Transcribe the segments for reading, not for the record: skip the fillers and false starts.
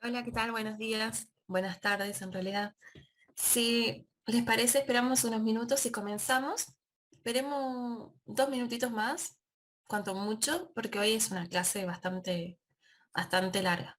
Hola, ¿qué tal? Buenos días, buenas tardes en realidad. Si les parece, esperamos unos minutos y comenzamos. Esperemos 2 minutitos más, cuanto mucho, porque hoy es una clase bastante larga.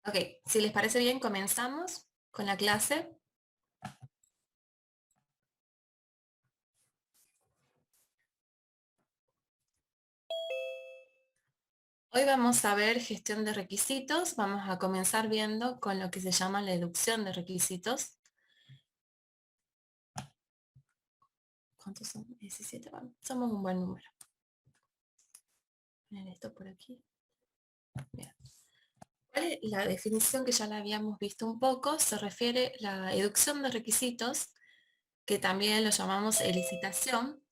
Ok, si les parece bien, comenzamos con la clase. Hoy vamos a ver gestión de requisitos. Vamos a comenzar viendo con lo que se llama la deducción de requisitos. ¿Cuántos son? 17. Bueno, somos un buen número. Miren esto por aquí. Bien. ¿Cuál es la definición que ya la habíamos visto un poco? Se refiere a la deducción de requisitos, que también lo llamamos elicitación.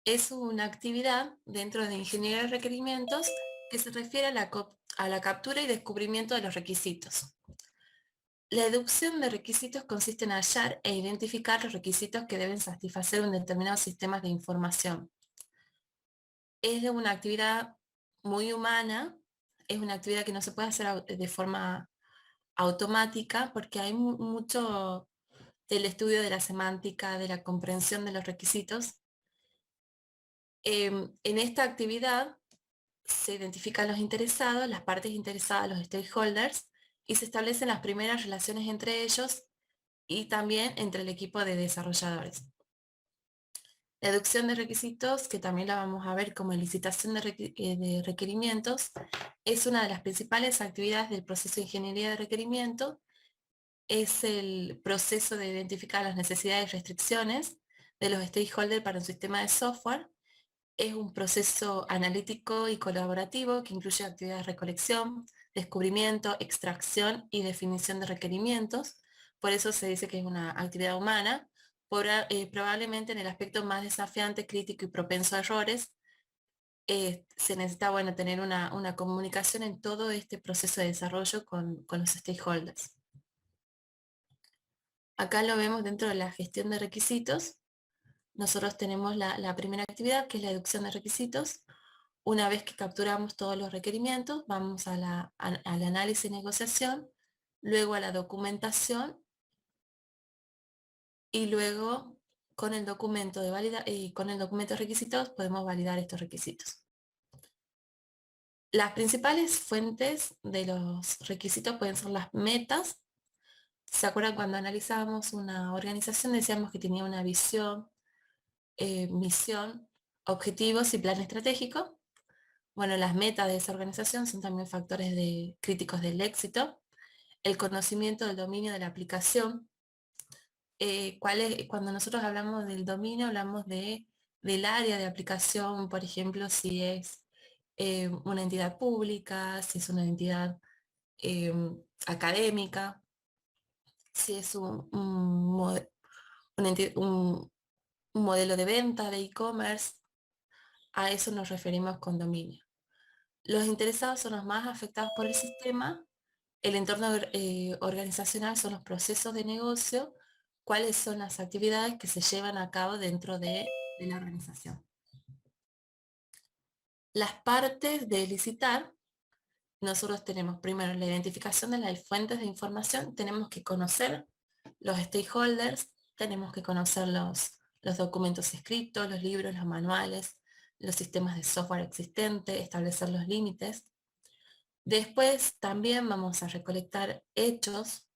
Es una actividad dentro de ingeniería de requerimientos que se refiere a la captura y descubrimiento de los requisitos. La deducción de requisitos consiste en hallar e identificar los requisitos que deben satisfacer un determinado sistema de información. Es de una actividad muy humana, es una actividad que no se puede hacer de forma automática porque hay mucho del estudio de la semántica, de la comprensión de los requisitos. En esta actividad se identifican los interesados, las partes interesadas, los stakeholders, y se establecen las primeras relaciones entre ellos y también entre el equipo de desarrolladores. La deducción de requisitos, que también la vamos a ver como licitación de requerimientos, es una de las principales actividades del proceso de ingeniería de requerimiento. Es el proceso de identificar las necesidades y restricciones de los stakeholders para un sistema de software. Es un proceso analítico y colaborativo que incluye actividades de recolección, descubrimiento, extracción y definición de requerimientos. Por eso se dice que es una actividad humana, probablemente en el aspecto más desafiante, crítico y propenso a errores. Se necesita, bueno, tener una comunicación en todo este proceso de desarrollo con los stakeholders. Acá lo vemos dentro de la gestión de requisitos. Nosotros tenemos la primera actividad, que es la deducción de requisitos. Una vez que capturamos todos los requerimientos, vamos al análisis y negociación, luego a la documentación y luego con el documento con el documento de requisitos podemos validar estos requisitos. Las principales fuentes de los requisitos pueden ser las metas. ¿Se acuerdan cuando analizábamos una organización? Decíamos que tenía una visión, misión, objetivos y plan estratégico. Bueno, las metas de esa organización son también factores críticos del éxito. El conocimiento del dominio de la aplicación. Cuando nosotros hablamos del dominio, hablamos del área de aplicación, por ejemplo, si es una entidad pública, si es una entidad eh, académica, si es un modelo de venta de e-commerce. A eso nos referimos con dominio. Los interesados son los más afectados por el sistema. El entorno organizacional son los procesos de negocio, cuáles son las actividades que se llevan a cabo dentro de la organización. Las partes de licitar, nosotros tenemos primero la identificación de las fuentes de información, tenemos que conocer los stakeholders, tenemos que conocer los documentos escritos, los libros, los manuales, los sistemas de software existentes, establecer los límites. Después también vamos a recolectar hechos.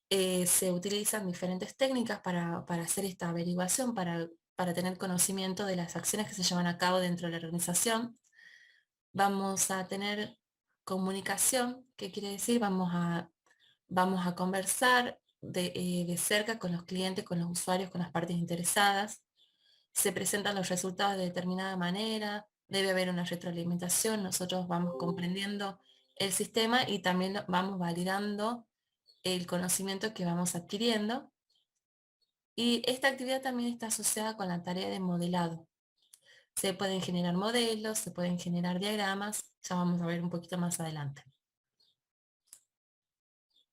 Se utilizan diferentes técnicas para hacer esta averiguación, para tener conocimiento de las acciones que se llevan a cabo dentro de la organización. Vamos a tener comunicación, ¿qué quiere decir? Vamos a conversar de cerca con los clientes, con los usuarios, con las partes interesadas. Se presentan los resultados de determinada manera, debe haber una retroalimentación, nosotros vamos comprendiendo el sistema y también vamos validando el conocimiento que vamos adquiriendo. Y esta actividad también está asociada con la tarea de modelado. Se pueden generar modelos, se pueden generar diagramas, ya vamos a ver un poquito más adelante.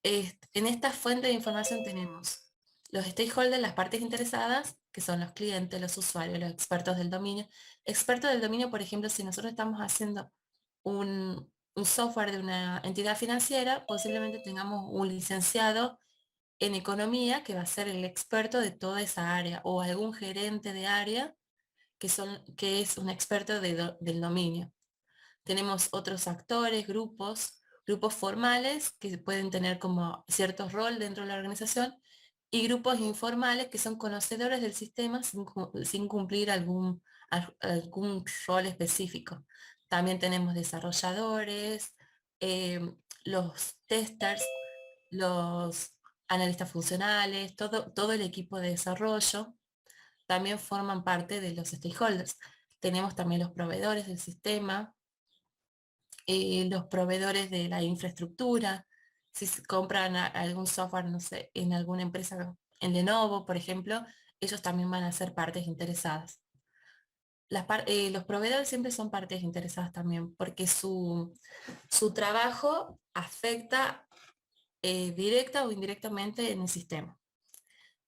En esta fuente de información tenemos los stakeholders, las partes interesadas, que son los clientes, los usuarios, los expertos del dominio. Expertos del dominio, por ejemplo, si nosotros estamos haciendo un software de una entidad financiera, posiblemente tengamos un licenciado en economía que va a ser el experto de toda esa área, o algún gerente de área que es un experto del dominio. Tenemos otros actores, grupos formales que pueden tener como cierto rol dentro de la organización, y grupos informales que son conocedores del sistema sin cumplir algún rol específico. También tenemos desarrolladores, eh, los testers, los analistas funcionales, todo el equipo de desarrollo también forman parte de los stakeholders. Tenemos también los proveedores del sistema, los proveedores de la infraestructura, si se compran algún software, no sé, en alguna empresa, en Lenovo, por ejemplo, ellos también van a ser partes interesadas. Los proveedores siempre son partes interesadas también, porque su trabajo afecta directa o indirectamente en el sistema.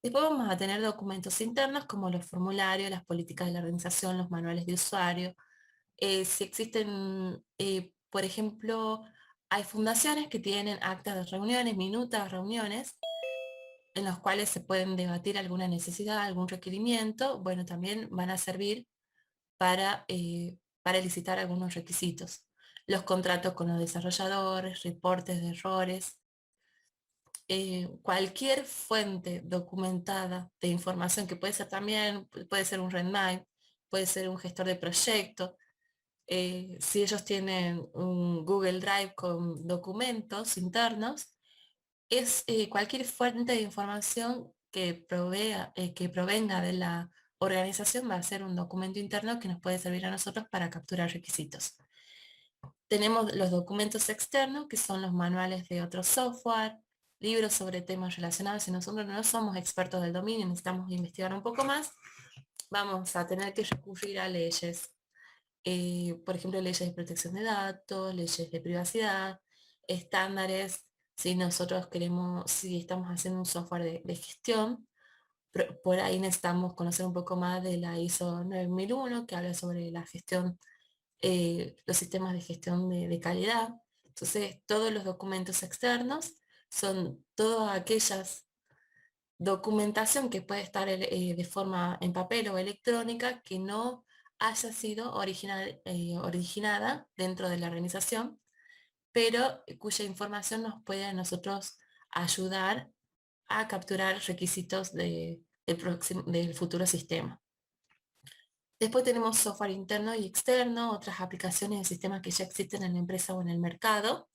Después vamos a tener documentos internos como los formularios, las políticas de la organización, los manuales de usuario. Si existen, por ejemplo, hay fundaciones que tienen actas de reuniones, minutas de reuniones, en los cuales se pueden debatir alguna necesidad, algún requerimiento. Bueno, también van a servir para licitar algunos requisitos. Los contratos con los desarrolladores, reportes de errores, cualquier fuente documentada de información, que puede ser también, puede ser un Redmine, puede ser un gestor de proyecto. Si ellos tienen un Google Drive con documentos internos, es cualquier fuente de información que provenga de la organización va a ser un documento interno que nos puede servir a nosotros para capturar requisitos. Tenemos los documentos externos, que son los manuales de otro software, libros sobre temas relacionados. Si nosotros no somos expertos del dominio, necesitamos investigar un poco más, vamos a tener que recurrir a leyes. Por ejemplo, leyes de protección de datos, leyes de privacidad, estándares. Si nosotros queremos, si estamos haciendo un software de gestión, por ahí necesitamos conocer un poco más de la ISO 9001, que habla sobre la gestión, los sistemas de gestión de calidad. Entonces, todos los documentos externos son todas aquellas documentación que puede estar de forma en papel o electrónica que no haya sido originada dentro de la organización, pero cuya información nos puede a nosotros ayudar a capturar requisitos del futuro sistema. Después tenemos software interno y externo, otras aplicaciones de sistemas que ya existen en la empresa o en el mercado.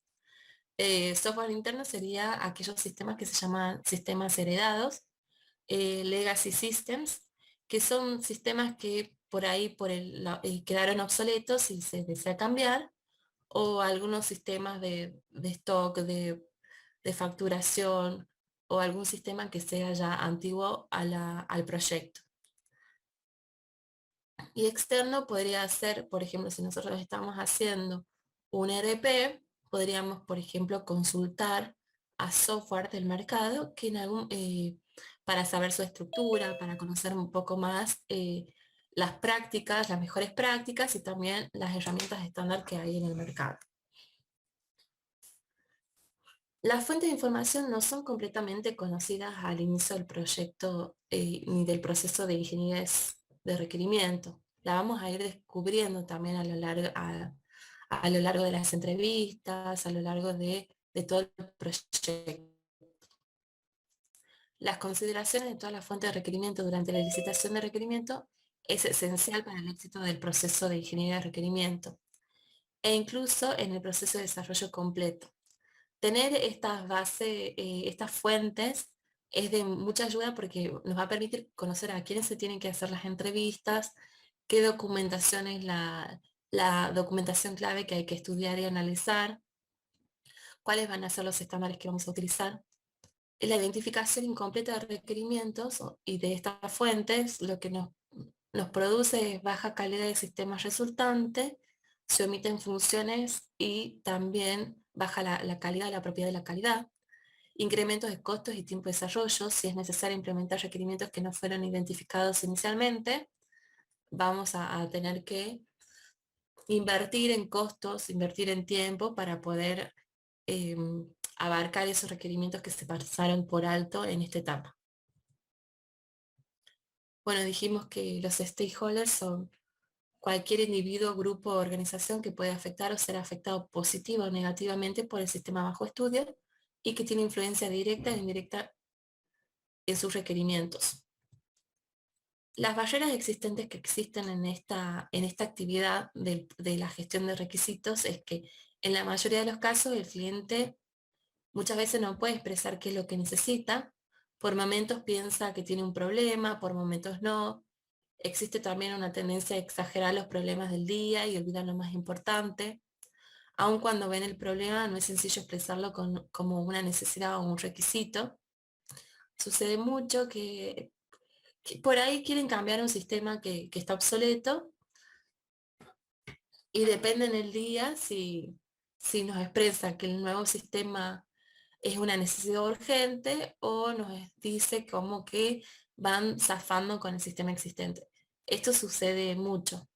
Software interno sería aquellos sistemas que se llaman sistemas heredados, legacy systems, que son sistemas que por ahí quedaron obsoletos y se desea cambiar, o algunos sistemas de stock, de facturación, o algún sistema que sea ya antiguo al proyecto. Y externo podría ser, por ejemplo, si nosotros estamos haciendo un ERP, podríamos, por ejemplo, consultar a software del mercado que para saber su estructura, para conocer un poco más las prácticas, las mejores prácticas y también las herramientas estándar que hay en el mercado. Las fuentes de información no son completamente conocidas al inicio del proyecto ni del proceso de ingeniería de requerimiento. La vamos a ir descubriendo también a lo largo de las entrevistas, a lo largo de todo el proyecto. Las consideraciones de todas las fuentes de requerimiento durante la licitación de requerimiento es esencial para el éxito del proceso de ingeniería de requerimiento e incluso en el proceso de desarrollo completo. Tener estas bases, estas fuentes es de mucha ayuda porque nos va a permitir conocer a quiénes se tienen que hacer las entrevistas, qué documentación es la documentación clave que hay que estudiar y analizar, cuáles van a ser los estándares que vamos a utilizar. La identificación incompleta de requerimientos y de estas fuentes lo que nos produce es baja calidad del sistema resultante, se omiten funciones y también baja la calidad, la propiedad de la calidad, incrementos de costos y tiempo de desarrollo. Si es necesario implementar requerimientos que no fueron identificados inicialmente, vamos a tener que invertir en costos, invertir en tiempo para poder abarcar esos requerimientos que se pasaron por alto en esta etapa. Bueno, dijimos que los stakeholders son cualquier individuo, grupo o organización que puede afectar o ser afectado positiva o negativamente por el sistema bajo estudio y que tiene influencia directa e indirecta en sus requerimientos. Las barreras existentes que existen en esta actividad de la gestión de requisitos es que en la mayoría de los casos el cliente muchas veces no puede expresar qué es lo que necesita, por momentos piensa que tiene un problema, por momentos no. Existe también una tendencia a exagerar los problemas del día y olvidar lo más importante. Aun cuando ven el problema, no es sencillo expresarlo como una necesidad o un requisito. Sucede mucho que por ahí quieren cambiar un sistema que está obsoleto y depende en el día si nos expresa que el nuevo sistema es una necesidad urgente o nos dice como que van zafando con el sistema existente. Esto sucede mucho.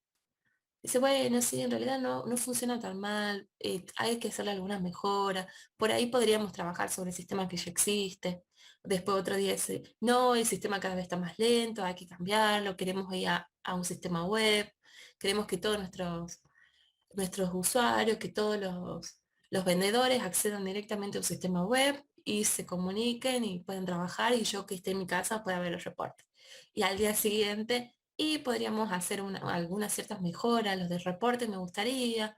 Dice, bueno, sí, en realidad no funciona tan mal, hay que hacerle algunas mejoras, por ahí podríamos trabajar sobre el sistema que ya existe. Después otro día dice, no, el sistema cada vez está más lento, hay que cambiarlo, queremos ir a un sistema web, queremos que todos nuestros usuarios, que todos los vendedores accedan directamente a un sistema web y se comuniquen y pueden trabajar y yo que esté en mi casa pueda ver el reporte. Y al día siguiente, y podríamos hacer algunas ciertas mejoras, los del reporte me gustaría,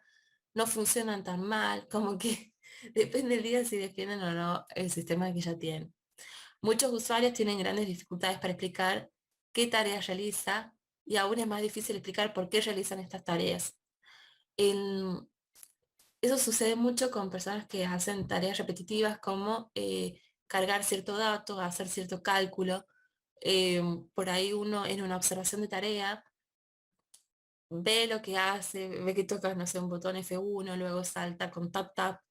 no funcionan tan mal, como que depende del día si defienden o no el sistema que ya tienen. Muchos usuarios tienen grandes dificultades para explicar qué tareas realiza y aún es más difícil explicar por qué realizan estas tareas. En- Eso sucede mucho con personas que hacen tareas repetitivas como cargar cierto dato, hacer cierto cálculo. Por ahí uno en una observación de tarea ve lo que hace, ve que toca, no sé, un botón F1, luego salta con tap tap,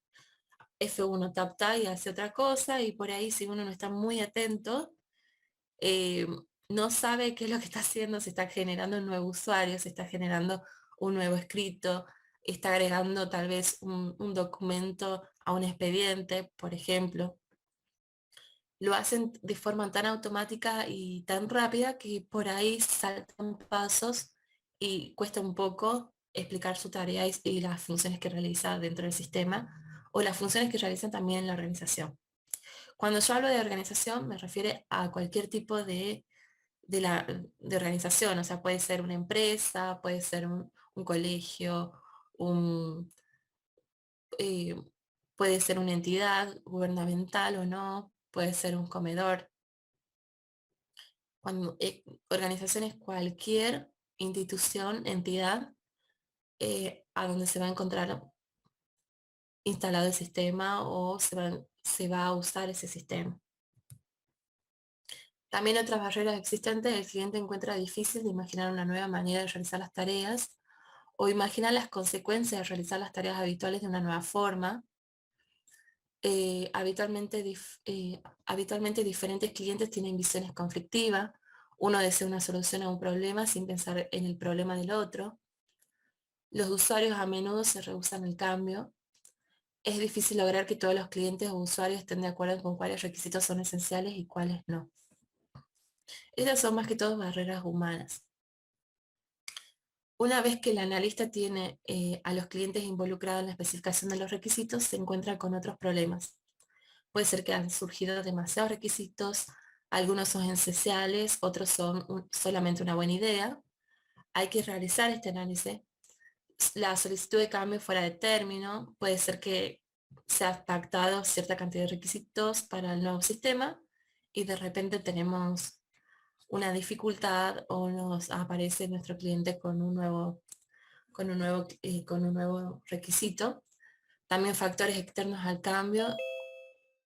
F1 tap tap y hace otra cosa y por ahí si uno no está muy atento, eh, no sabe qué es lo que está haciendo, se está generando un nuevo usuario, se está generando un nuevo escrito, está agregando tal vez un documento a un expediente, por ejemplo. Lo hacen de forma tan automática y tan rápida que por ahí saltan pasos y cuesta un poco explicar su tarea y las funciones que realiza dentro del sistema o las funciones que realizan también en la organización. Cuando yo hablo de organización me refiere a cualquier tipo de organización, o sea, puede ser una empresa, puede ser un colegio, un, eh, puede ser una entidad gubernamental o no, puede ser un comedor. Cuando, organización es cualquier institución, entidad a donde se va a encontrar instalado el sistema o se va a usar ese sistema. También otras barreras existentes, el cliente encuentra difícil de imaginar una nueva manera de realizar las tareas o imaginar las consecuencias de realizar las tareas habituales de una nueva forma. Habitualmente diferentes clientes tienen visiones conflictivas. Uno desea una solución a un problema sin pensar en el problema del otro. Los usuarios a menudo se rehúsan al cambio. Es difícil lograr que todos los clientes o usuarios estén de acuerdo con cuáles requisitos son esenciales y cuáles no. Estas son más que todo barreras humanas. Una vez que el analista tiene a los clientes involucrados en la especificación de los requisitos, se encuentra con otros problemas. Puede ser que han surgido demasiados requisitos, algunos son esenciales, otros son solamente una buena idea. Hay que realizar este análisis. La solicitud de cambio fuera de término, puede ser que se ha pactado cierta cantidad de requisitos para el nuevo sistema y de repente tenemos una dificultad o nos aparece nuestro cliente con un nuevo requisito. También factores externos al cambio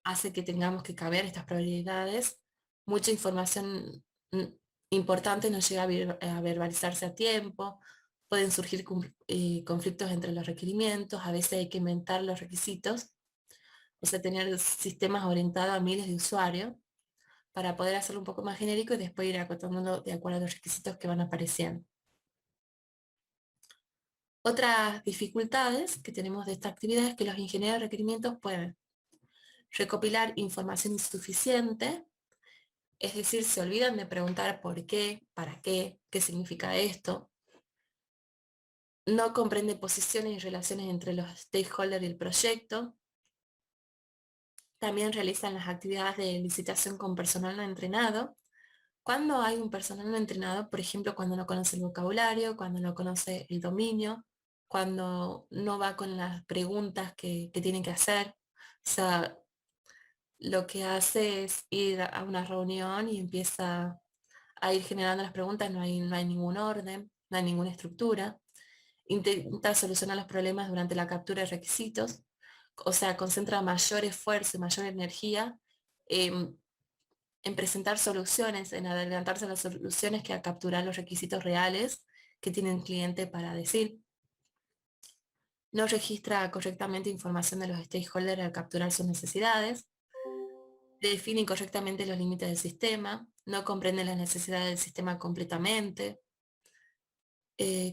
hace que tengamos que cambiar estas prioridades. Mucha información mm, importante no llega a verbalizarse a tiempo, pueden surgir conflictos entre los requerimientos, a veces hay que inventar los requisitos, o sea, tener sistemas orientados a miles de usuarios para poder hacerlo un poco más genérico y después ir acotándolo de acuerdo a los requisitos que van apareciendo. Otras dificultades que tenemos de esta actividad es que los ingenieros de requerimientos pueden recopilar información insuficiente, es decir, se olvidan de preguntar por qué, para qué significa esto, no comprende posiciones y relaciones entre los stakeholders y el proyecto, también realizan las actividades de licitación con personal no entrenado. Cuando hay un personal no entrenado, por ejemplo, cuando no conoce el vocabulario, cuando no conoce el dominio, cuando no va con las preguntas que tiene que hacer, o sea, lo que hace es ir a una reunión y empieza a ir generando las preguntas, no hay ningún orden, no hay ninguna estructura. Intenta solucionar los problemas durante la captura de requisitos, o sea, concentra mayor esfuerzo y mayor energía en, en presentar soluciones, en adelantarse a las soluciones que a capturar los requisitos reales que tiene el cliente para decir. No registra correctamente información de los stakeholders al capturar sus necesidades, define incorrectamente los límites del sistema, no comprende las necesidades del sistema completamente,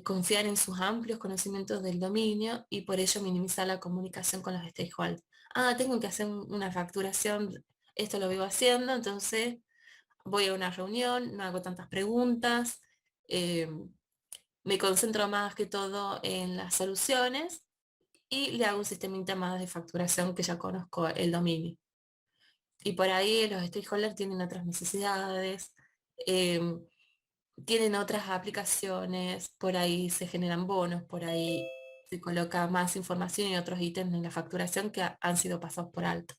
confiar en sus amplios conocimientos del dominio y por ello minimizar la comunicación con los stakeholders. Ah, tengo que hacer una facturación, esto lo vivo haciendo, entonces voy a una reunión, no hago tantas preguntas, eh, me concentro más que todo en las soluciones y le hago un sistemita más de facturación que ya conozco el dominio. Y por ahí los stakeholders tienen otras necesidades, eh, tienen otras aplicaciones, por ahí se generan bonos, por ahí se coloca más información y otros ítems en la facturación que han sido pasados por alto.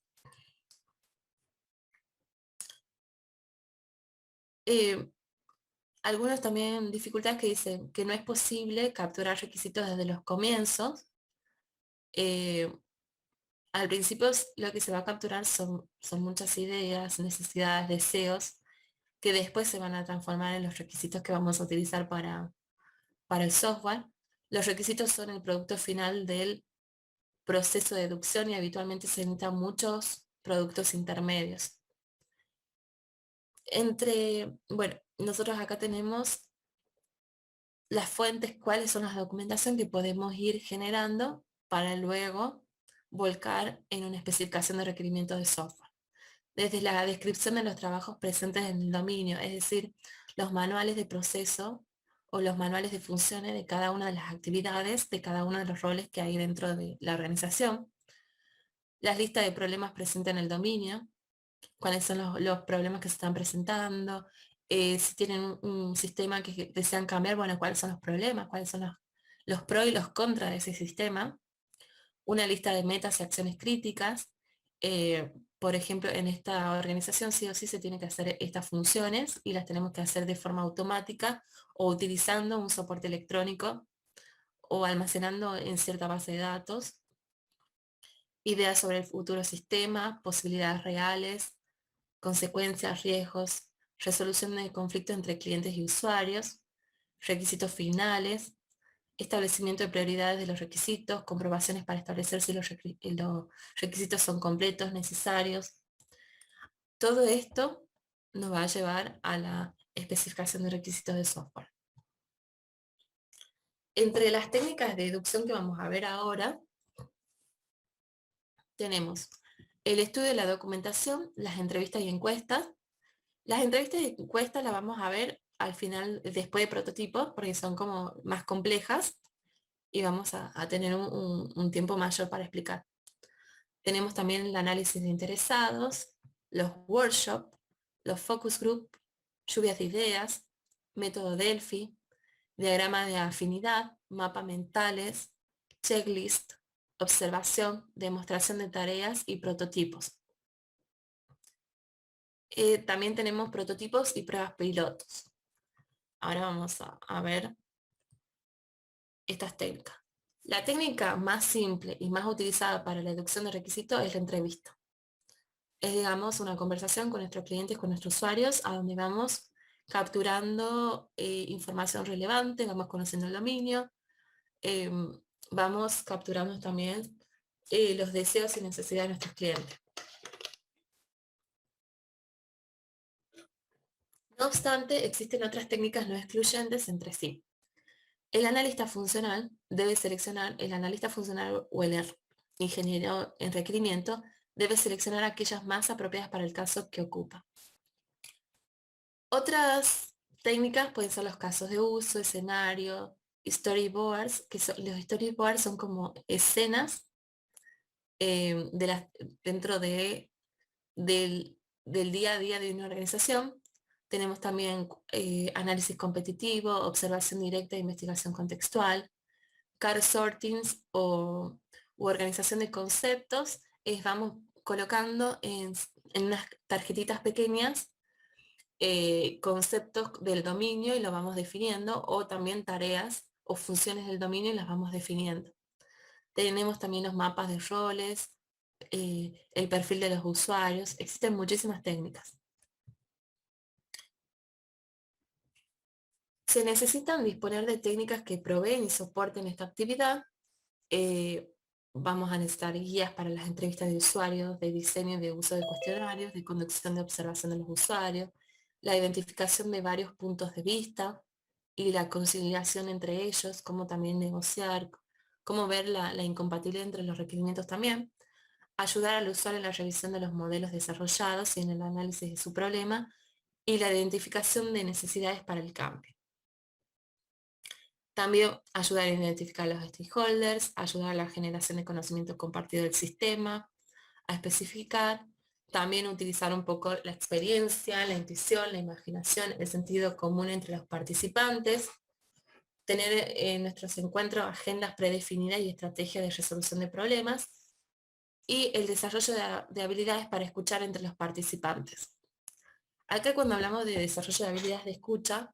Eh, Algunos también dificultades que dicen que no es posible capturar requisitos desde los comienzos. Eh, Al principio lo que se va a capturar son muchas ideas, necesidades, deseos, que después se van a transformar en los requisitos que vamos a utilizar para el software. Los requisitos son el producto final del proceso de deducción y habitualmente se necesitan muchos productos intermedios. Bueno, nosotros acá tenemos las fuentes, cuáles son las documentación que podemos ir generando para luego volcar en una especificación de requerimientos de software. Desde la descripción de los trabajos presentes en el dominio, es decir, los manuales de proceso o los manuales de funciones de cada una de las actividades, de cada uno de los roles que hay dentro de la organización, las listas de problemas presentes en el dominio, cuáles son los problemas que se están presentando, si tienen un sistema que desean cambiar, bueno, cuáles son los problemas, cuáles son los pros y los contras de ese sistema, una lista de metas y acciones críticas. Por ejemplo, en esta organización sí o sí se tienen que hacer estas funciones y las tenemos que hacer de forma automática o utilizando un soporte electrónico o almacenando en cierta base de datos. Ideas sobre el futuro sistema, posibilidades reales, consecuencias, riesgos, resolución de conflictos entre clientes y usuarios, requisitos finales, establecimiento de prioridades de los requisitos, comprobaciones para establecer si los requisitos son completos, necesarios. Todo esto nos va a llevar a la especificación de requisitos de software. Entre las técnicas de deducción que vamos a ver ahora, tenemos el estudio de la documentación, las entrevistas y encuestas. Las entrevistas y encuestas las vamos a ver al final, después de prototipos, porque son como más complejas y vamos a tener un tiempo mayor para explicar. Tenemos también el análisis de interesados, los workshops, los focus group, lluvias de ideas, método Delphi, diagrama de afinidad, mapas mentales, checklist, observación, demostración de tareas y prototipos. También tenemos prototipos y pruebas pilotos. Ahora vamos a ver estas técnicas. La técnica más simple y más utilizada para la deducción de requisitos es la entrevista. Es, digamos, una conversación con nuestros clientes, con nuestros usuarios, a donde vamos capturando información relevante, vamos conociendo el dominio, vamos capturando también los deseos y necesidades de nuestros clientes. No obstante, existen otras técnicas no excluyentes entre sí. El analista funcional debe seleccionar, el analista funcional o el ingeniero en requerimiento debe seleccionar aquellas más apropiadas para el caso que ocupa. Otras técnicas pueden ser los casos de uso, escenario, storyboards, los storyboards son como escenas dentro del día a día de una organización. Tenemos también análisis competitivo, observación directa e investigación contextual, card sortings u organización de conceptos. Vamos colocando en unas tarjetitas pequeñas conceptos del dominio y lo vamos definiendo, o también tareas o funciones del dominio y las vamos definiendo. Tenemos también los mapas de roles, el perfil de los usuarios, existen muchísimas técnicas. Se necesitan disponer de técnicas que proveen y soporten esta actividad. Vamos a necesitar guías para las entrevistas de usuarios, de diseño y de uso de cuestionarios, de conducción de observación de los usuarios, la identificación de varios puntos de vista y la conciliación entre ellos, cómo también negociar, cómo ver la incompatibilidad entre los requerimientos también, ayudar al usuario en la revisión de los modelos desarrollados y en el análisis de su problema, y la identificación de necesidades para el cambio. También ayudar a identificar a los stakeholders, ayudar a la generación de conocimiento compartido del sistema, a especificar, también utilizar un poco la experiencia, la intuición, la imaginación, el sentido común entre los participantes, tener en nuestros encuentros agendas predefinidas y estrategias de resolución de problemas, y el desarrollo de habilidades para escuchar entre los participantes. Acá cuando hablamos de desarrollo de habilidades de escucha,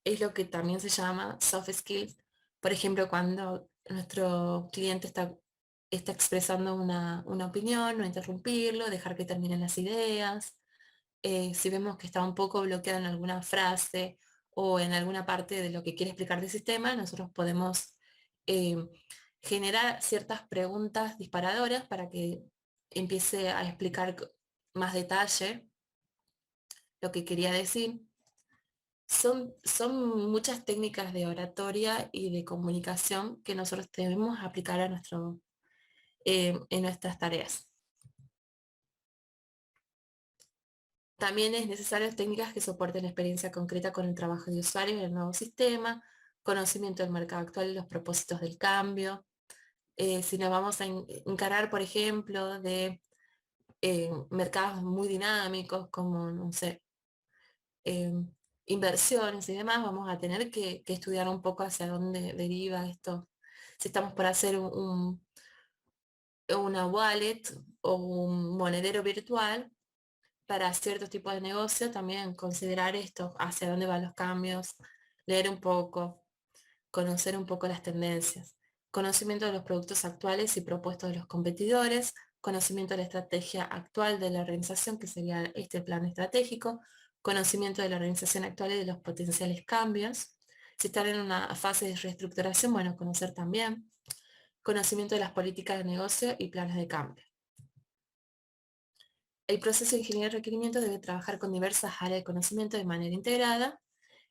es lo que también se llama soft skills. Por ejemplo, cuando nuestro cliente está expresando una opinión, no interrumpirlo, dejar que terminen las ideas. Si vemos que está un poco bloqueado en alguna frase o en alguna parte de lo que quiere explicar del sistema, nosotros podemos eh, generar ciertas preguntas disparadoras para que empiece a explicar más detalle lo que quería decir. Son muchas técnicas de oratoria y de comunicación que nosotros debemos aplicar en nuestras tareas. También es necesario técnicas que soporten la experiencia concreta con el trabajo de usuario en el nuevo sistema, conocimiento del mercado actual y los propósitos del cambio. Si nos vamos a encarar, por ejemplo, de mercados muy dinámicos como, no sé, inversiones y demás, vamos a tener que estudiar un poco hacia dónde deriva esto. Si estamos por hacer una wallet o un monedero virtual para ciertos tipos de negocio, también considerar esto, hacia dónde van los cambios, leer un poco, conocer un poco las tendencias, conocimiento de los productos actuales y propuestos de los competidores, conocimiento de la estrategia actual de la organización, que sería este plan estratégico, conocimiento de la organización actual y de los potenciales cambios. Si están en una fase de reestructuración, bueno, conocer también. Conocimiento de las políticas de negocio y planes de cambio. El proceso de ingeniería de requerimientos debe trabajar con diversas áreas de conocimiento de manera integrada.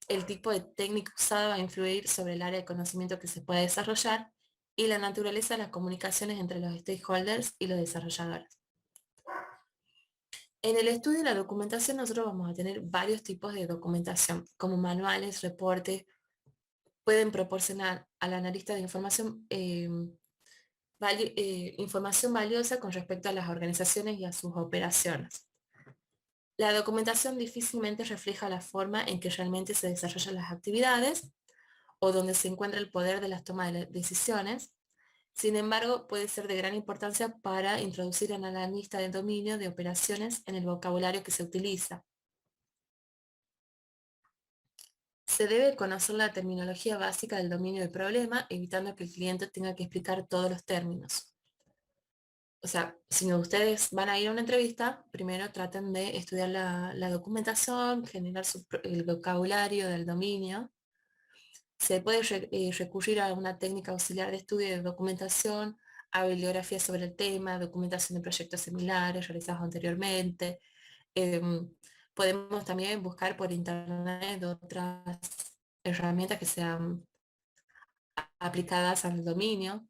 El tipo de técnica usada va a influir sobre el área de conocimiento que se puede desarrollar y la naturaleza de las comunicaciones entre los stakeholders y los desarrolladores. En el estudio de la documentación nosotros vamos a tener varios tipos de documentación, como manuales, reportes, pueden proporcionar al analista de información información valiosa con respecto a las organizaciones y a sus operaciones. La documentación difícilmente refleja la forma en que realmente se desarrollan las actividades o donde se encuentra el poder de las tomas de decisiones. Sin embargo, puede ser de gran importancia para introducir al analista de dominio de operaciones en el vocabulario que se utiliza. Se debe conocer la terminología básica del dominio del problema, evitando que el cliente tenga que explicar todos los términos. O sea, si ustedes van a ir a una entrevista, primero traten de estudiar la documentación, generar el vocabulario del dominio. Se puede recurrir a una técnica auxiliar de estudio de documentación, a bibliografía sobre el tema, documentación de proyectos similares realizados anteriormente. Em, Podemos también buscar por internet otras herramientas que sean aplicadas al dominio,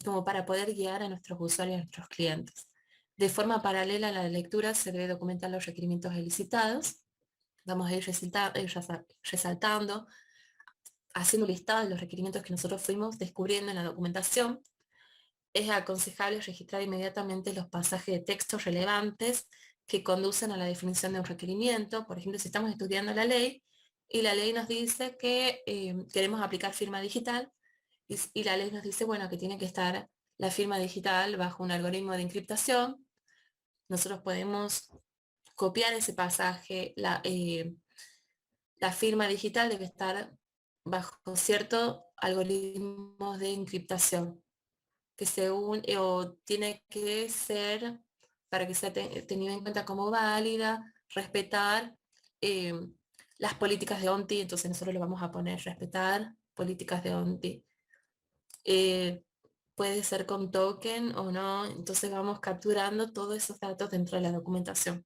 como para poder guiar a nuestros usuarios, a nuestros clientes. De forma paralela a la lectura se debe documentar los requerimientos elicitados. Vamos a ir resaltando, haciendo un listado de los requerimientos que nosotros fuimos descubriendo en la documentación. Es aconsejable registrar inmediatamente los pasajes de texto relevantes que conducen a la definición de un requerimiento. Por ejemplo, si estamos estudiando la ley y la ley nos dice que queremos aplicar firma digital y la ley nos dice, bueno, que tiene que estar la firma digital bajo un algoritmo de encriptación, nosotros podemos copiar ese pasaje, la firma digital debe estar bajo cierto algoritmo de encriptación, que según, o tiene que ser, para que sea tenido en cuenta como válida, respetar eh, las políticas de ONTI, entonces nosotros le vamos a poner respetar políticas de ONTI. Puede ser con token o no, entonces vamos capturando todos esos datos dentro de la documentación.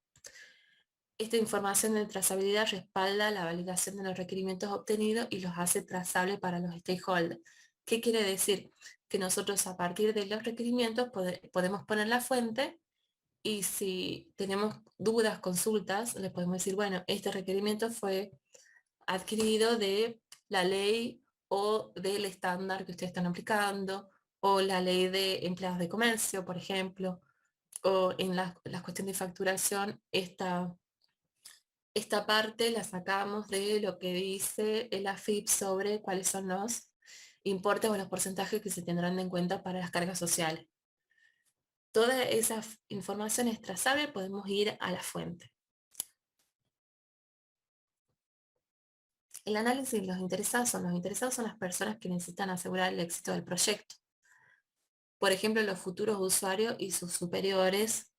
Esta información de trazabilidad respalda la validación de los requerimientos obtenidos y los hace trazables para los stakeholders. ¿Qué quiere decir? Que nosotros a partir de los requerimientos podemos poner la fuente y si tenemos dudas, consultas, le podemos decir, bueno, este requerimiento fue adquirido de la ley o del estándar que ustedes están aplicando, o la ley de empleados de comercio, por ejemplo, o en la cuestión de facturación, esta parte la sacamos de lo que dice el AFIP sobre cuáles son los importes o los porcentajes que se tendrán en cuenta para las cargas sociales. Toda esa información es trazable, podemos ir a la fuente. El análisis de los interesados son las personas que necesitan asegurar el éxito del proyecto. Por ejemplo, los futuros usuarios y sus superiores,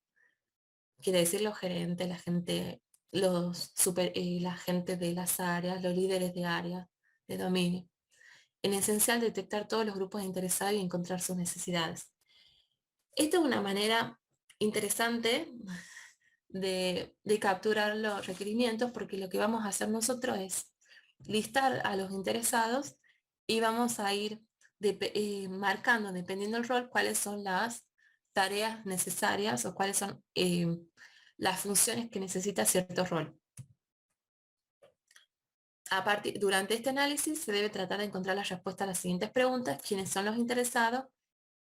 quiere decir los gerentes, la gente, la gente de las áreas, los líderes de área, de dominio. En esencial, detectar todos los grupos interesados y encontrar sus necesidades. Esta es una manera interesante de capturar los requerimientos, porque lo que vamos a hacer nosotros es listar a los interesados y vamos a ir marcando, dependiendo del rol, cuáles son las tareas necesarias o cuáles son las funciones que necesita cierto rol. Durante este análisis se debe tratar de encontrar la respuesta a las siguientes preguntas: ¿quiénes son los interesados?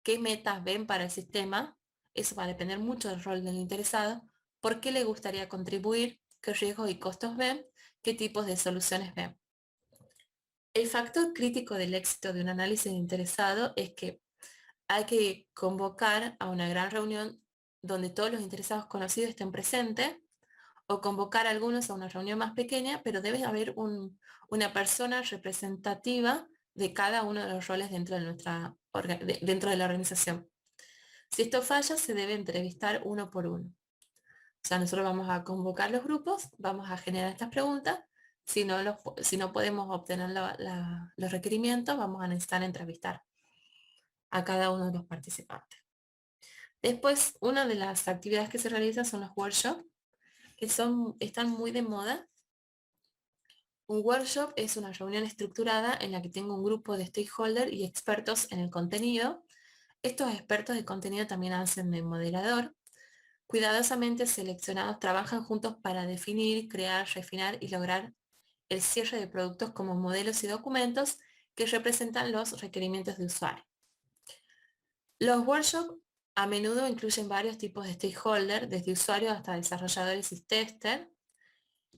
¿Qué metas ven para el sistema? Eso va a depender mucho del rol del interesado. ¿Por qué le gustaría contribuir? ¿Qué riesgos y costos ven? ¿Qué tipos de soluciones ven? El factor crítico del éxito de un análisis de interesado es que hay que convocar a una gran reunión donde todos los interesados conocidos estén presentes, o convocar a algunos a una reunión más pequeña, pero debe haber una persona representativa de cada uno de los roles dentro dentro de la organización. Si esto falla, se debe entrevistar uno por uno. O sea, nosotros vamos a convocar los grupos, vamos a generar estas preguntas. Si no podemos obtener los requerimientos, vamos a necesitar entrevistar a cada uno de los participantes. Después, una de las actividades que se realizan son los workshops, que están muy de moda. Un workshop es una reunión estructurada en la que tengo un grupo de stakeholders y expertos en el contenido. Estos expertos de contenido también hacen de moderador. cuidadosamente seleccionados trabajan juntos para definir, crear, refinar y lograr el cierre de productos como modelos y documentos que representan los requerimientos de usuario. Los workshops a menudo incluyen varios tipos de stakeholders, desde usuarios hasta desarrolladores y testers.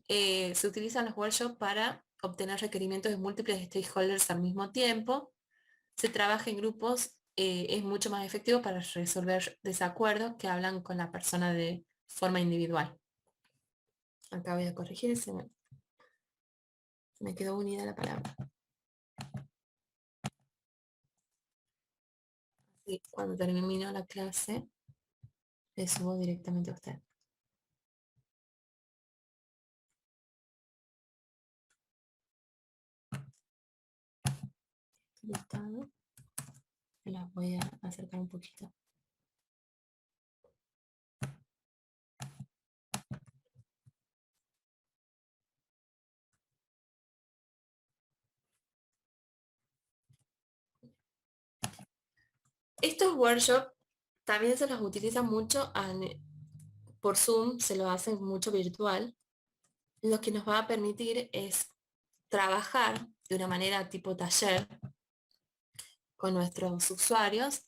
Se utilizan los workshops para obtener requerimientos de múltiples stakeholders al mismo tiempo. Se trabaja en grupos, es mucho más efectivo para resolver desacuerdos que hablan con la persona de forma individual. Acá voy a corregir, me quedó unida la palabra. Así, cuando termino la clase, le subo directamente a usted. Listado. Me las voy a acercar un poquito. Estos workshops también se los utiliza mucho por Zoom, se lo hacen mucho virtual. Lo que nos va a permitir es trabajar de una manera tipo taller con nuestros usuarios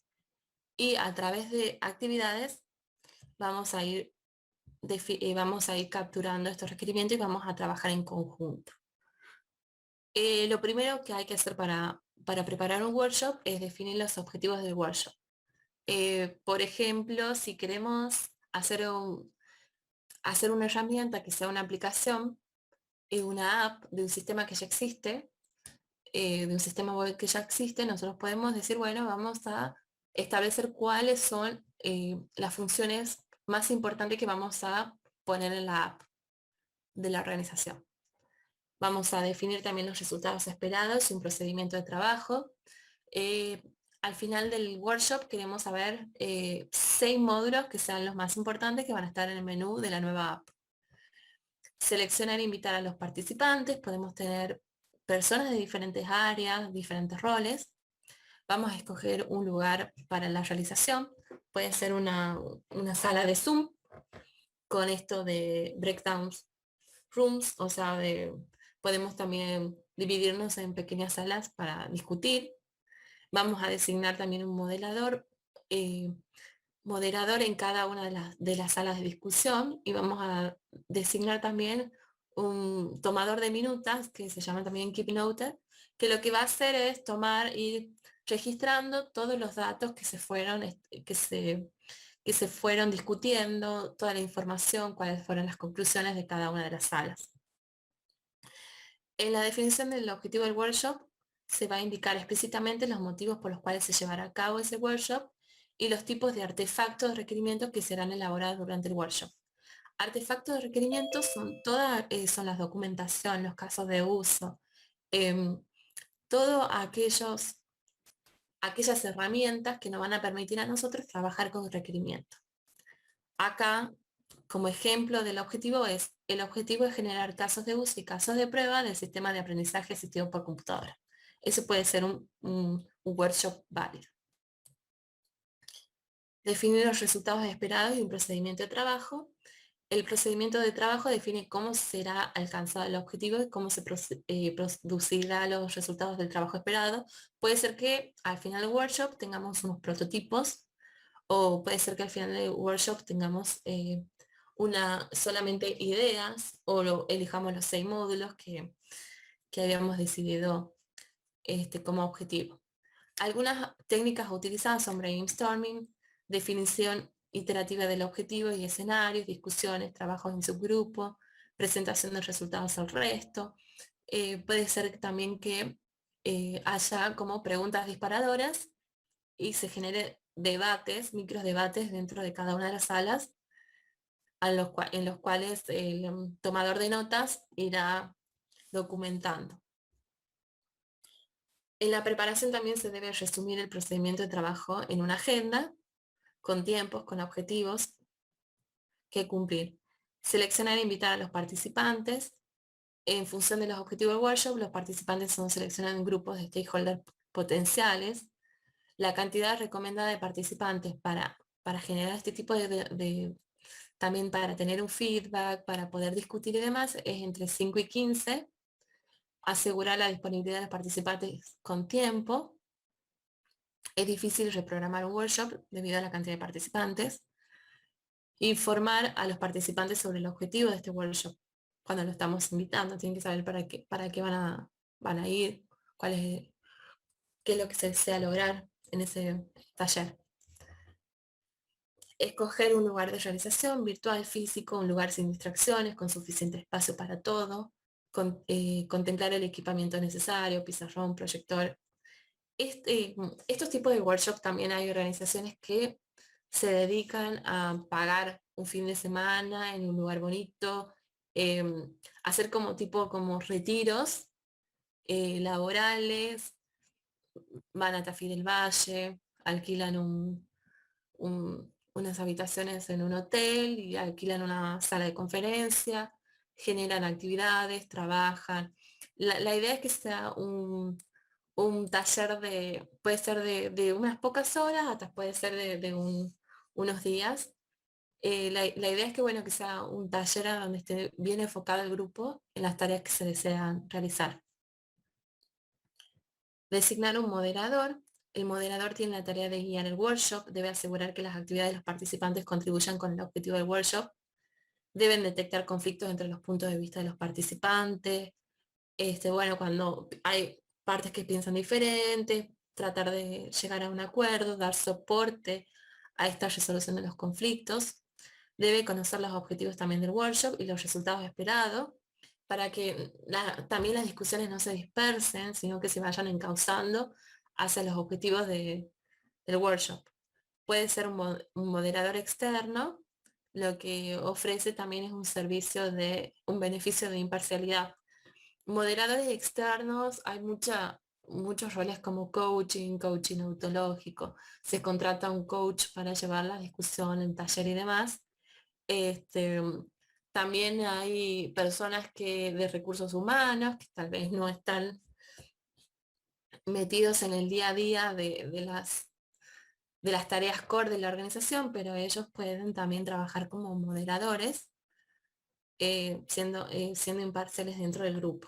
y a través de actividades vamos a ir, vamos a ir capturando estos requerimientos y vamos a trabajar en conjunto. Lo primero que hay que hacer para preparar un workshop es definir los objetivos del workshop. Por ejemplo, si queremos hacer una herramienta que sea una aplicación, una app de un sistema que ya existe, de un sistema web que ya existe, nosotros podemos decir, bueno, vamos a establecer cuáles son las funciones más importantes que vamos a poner en la app de la organización. Vamos a definir también los resultados esperados y un procedimiento de trabajo. Eh, Al final del workshop queremos saber 6 módulos que sean los más importantes que van a estar en el menú de la nueva app. Seleccionar e invitar a los participantes, podemos tener personas de diferentes áreas, diferentes roles. Vamos a escoger un lugar para la realización, puede ser una sala de Zoom con esto de breakdowns rooms, o sea, podemos también dividirnos en pequeñas salas para discutir. Vamos a designar también un eh, moderador en cada una de las salas de discusión y vamos a designar también un tomador de minutas que se llama también Keep Noted, que lo que va a hacer es tomar y registrando todos los datos que se fueron, que se fueron discutiendo, toda la información, cuáles fueron las conclusiones de cada una de las salas. En la definición del objetivo del workshop se va a indicar explícitamente los motivos por los cuales se llevará a cabo ese workshop y los tipos de artefactos de requerimientos que serán elaborados durante el workshop. Artefactos de requerimientos son las documentación, los casos de uso, eh, todo aquellas herramientas que nos van a permitir a nosotros trabajar con requerimientos. Acá, como ejemplo del objetivo el objetivo es generar casos de uso y casos de prueba del sistema de aprendizaje asistido por computadora. Eso puede ser un workshop válido. Definir los resultados esperados y un procedimiento de trabajo. El procedimiento de trabajo define cómo será alcanzado el objetivo y cómo se producirá los resultados del trabajo esperado. Puede ser que al final del workshop tengamos unos prototipos o puede ser que al final del workshop tengamos solamente ideas o elijamos los 6 módulos que habíamos decidido como objetivo. Algunas técnicas utilizadas son brainstorming, definición iterativa del objetivo y escenarios, discusiones, trabajos en subgrupo, presentación de resultados al resto. Puede ser también que haya como preguntas disparadoras y se genere debates, micros debates dentro de cada una de las salas, en los cuales el tomador de notas irá documentando. En la preparación también se debe resumir el procedimiento de trabajo en una agenda, con tiempos, con objetivos que cumplir. Seleccionar e invitar a los participantes. En función de los objetivos del workshop, los participantes son seleccionados en grupos de stakeholders potenciales. La cantidad recomendada de participantes para generar este tipo también para tener un feedback, para poder discutir y demás, es entre 5 y 15, asegurar la disponibilidad de los participantes con tiempo. Es difícil reprogramar un workshop debido a la cantidad de participantes. Informar a los participantes sobre el objetivo de este workshop. Cuando lo estamos invitando, tienen que saber para qué van a ir, qué es lo que se desea lograr en ese taller. Escoger un lugar de realización virtual, físico, un lugar sin distracciones, con suficiente espacio para todo. Contemplar el equipamiento necesario, pizarrón, proyector. Estos tipos de workshops también hay organizaciones que se dedican a pagar un fin de semana en un lugar bonito, hacer como retiros laborales, van a Tafí del Valle, alquilan unas habitaciones en un hotel y alquilan una sala de conferencia, generan actividades, trabajan. La idea es que sea un taller puede ser de unas pocas horas, hasta puede ser de unos días. La idea es que, bueno, que sea un taller a donde esté bien enfocado el grupo en las tareas que se desean realizar. Designar un moderador. El moderador tiene la tarea de guiar el workshop, debe asegurar que las actividades de los participantes contribuyan con el objetivo del workshop, deben detectar conflictos entre los puntos de vista de los participantes, bueno, cuando hay partes que piensan diferentes, tratar de llegar a un acuerdo, dar soporte a esta resolución de los conflictos. Debe conocer los objetivos también del workshop y los resultados esperados para que también las discusiones no se dispersen, sino que se vayan encauzando hacia los objetivos del workshop. Puede ser un moderador externo, lo que ofrece también es un servicio un beneficio de imparcialidad. Moderadores externos, hay muchos roles como coaching ontológico. Se contrata un coach para llevar la discusión en taller y demás. Este, También hay personas de recursos humanos que tal vez no están metidos en el día a día de las tareas core de la organización, pero ellos pueden también trabajar como moderadores, siendo imparciales dentro del grupo.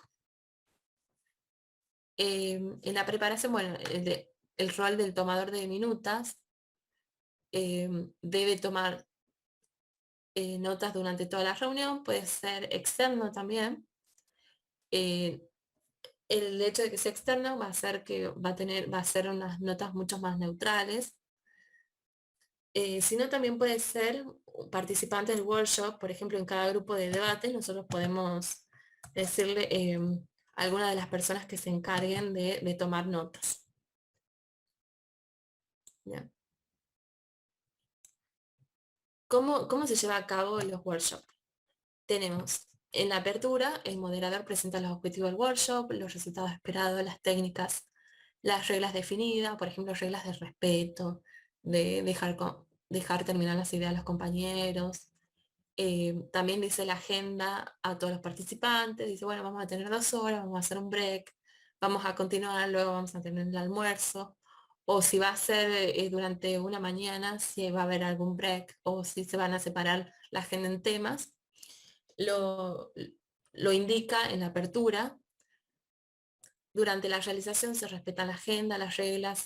En la preparación, bueno, el rol del tomador de minutas debe tomar notas durante toda la reunión, puede ser externo también. Eh, el hecho de que sea externo va a hacer que va a ser unas notas mucho más neutrales. Sino también puede ser un participante del workshop, por ejemplo, en cada grupo de debate, nosotros podemos decirle a alguna de las personas que se encarguen de tomar notas. ¿Ya? ¿Cómo se lleva a cabo los workshops? Tenemos en la apertura, el moderador presenta los objetivos del workshop, los resultados esperados, las técnicas, las reglas definidas, por ejemplo, reglas de respeto, de dejar terminar las ideas a los compañeros. También dice la agenda a todos los participantes, dice, bueno, vamos a tener 2 horas, vamos a hacer un break, vamos a continuar, luego vamos a tener el almuerzo, o si va a ser durante una mañana, si va a haber algún break, o si se van a separar la agenda en temas, lo, lo indica en la apertura. Durante la realización se respeta la agenda, las reglas,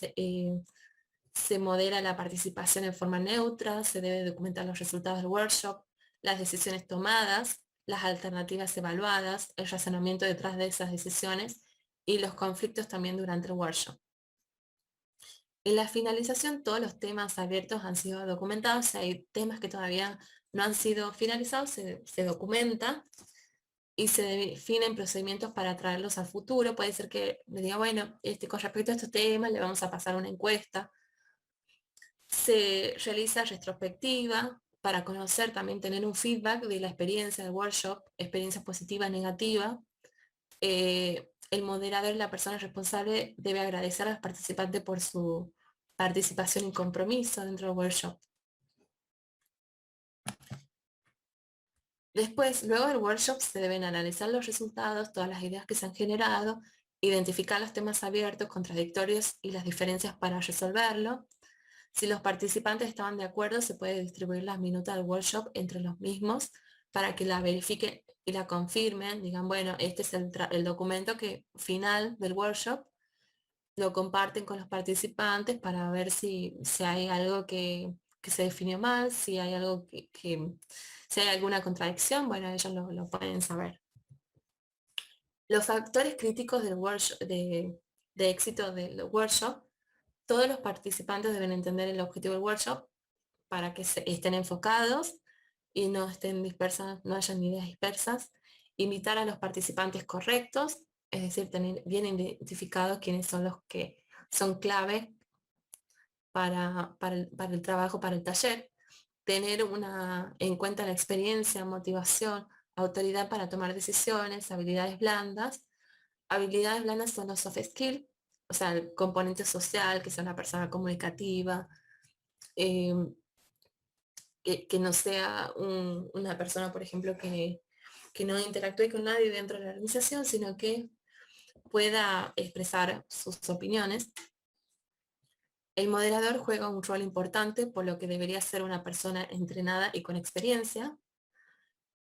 se modera la participación en forma neutra, se debe documentar los resultados del workshop, las decisiones tomadas, las alternativas evaluadas, el razonamiento detrás de esas decisiones y los conflictos también durante el workshop. En la finalización, todos los temas abiertos han sido documentados. Si hay temas que todavía no han sido finalizados, se documenta y se definen procedimientos para traerlos al futuro. Puede ser que me diga, bueno, con respecto a estos temas, le vamos a pasar una encuesta. Se realiza retrospectiva para conocer, también tener un feedback de la experiencia del workshop, experiencia positiva, negativa. El moderador, la persona responsable, debe agradecer a los participantes por su participación y compromiso dentro del workshop. Después, luego del workshop, se deben analizar los resultados, todas las ideas que se han generado, identificar los temas abiertos, contradictorios y las diferencias para resolverlo. Si los participantes estaban de acuerdo, se puede distribuir las minutas del workshop entre los mismos para que la verifiquen y la confirmen, digan, bueno, este es el documento final del workshop, lo comparten con los participantes para ver si hay algo que se definió mal, si hay algo si hay alguna contradicción, bueno, ellos lo pueden saber. Los factores críticos del workshop, de éxito del workshop, todos los participantes deben entender el objetivo del workshop para que estén enfocados y no estén dispersas, no hayan ideas dispersas. Invitar a los participantes correctos, es decir, tener bien identificados quiénes son los que son clave para el trabajo, para el taller. Tener en cuenta la experiencia, motivación, autoridad para tomar decisiones, habilidades blandas. Habilidades blandas son los soft skills, o sea, el componente social, que sea una persona comunicativa, eh, que no sea una persona, por ejemplo, que no interactúe con nadie dentro de la organización, sino que pueda expresar sus opiniones. El moderador juega un rol importante, por lo que debería ser una persona entrenada y con experiencia.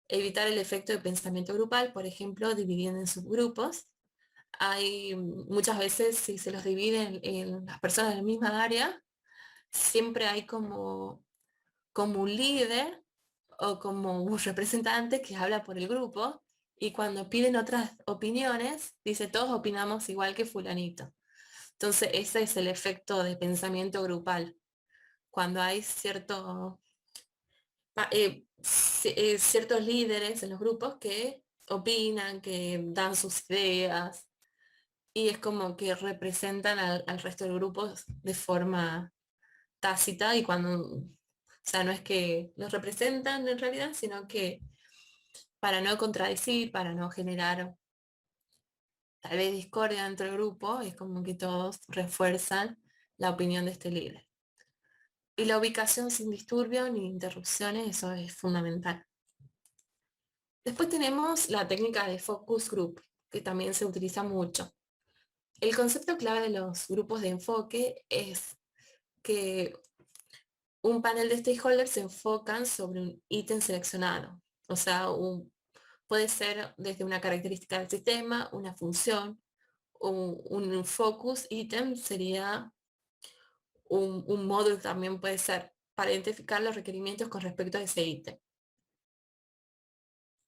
Evitar el efecto de pensamiento grupal, por ejemplo, dividiendo en subgrupos. Hay muchas veces, si se los dividen en las personas de la misma área, siempre hay como un líder o como un representante que habla por el grupo y cuando piden otras opiniones, dice todos opinamos igual que fulanito. Entonces ese es el efecto de pensamiento grupal. Cuando hay ciertos líderes en los grupos que opinan, que dan sus ideas y es como que representan al resto del grupo de forma tácita y o sea, no es que los representan en realidad, sino que para no contradecir, para no generar tal vez discordia dentro del grupo, es como que todos refuerzan la opinión de este líder. Y la ubicación sin disturbio ni interrupciones, eso es fundamental. Después tenemos la técnica de focus group, que también se utiliza mucho. El concepto clave de los grupos de enfoque es que un panel de stakeholders se enfocan sobre un ítem seleccionado. O sea, puede ser desde una característica del sistema, una función, un focus ítem sería un módulo también puede ser para identificar los requerimientos con respecto a ese ítem.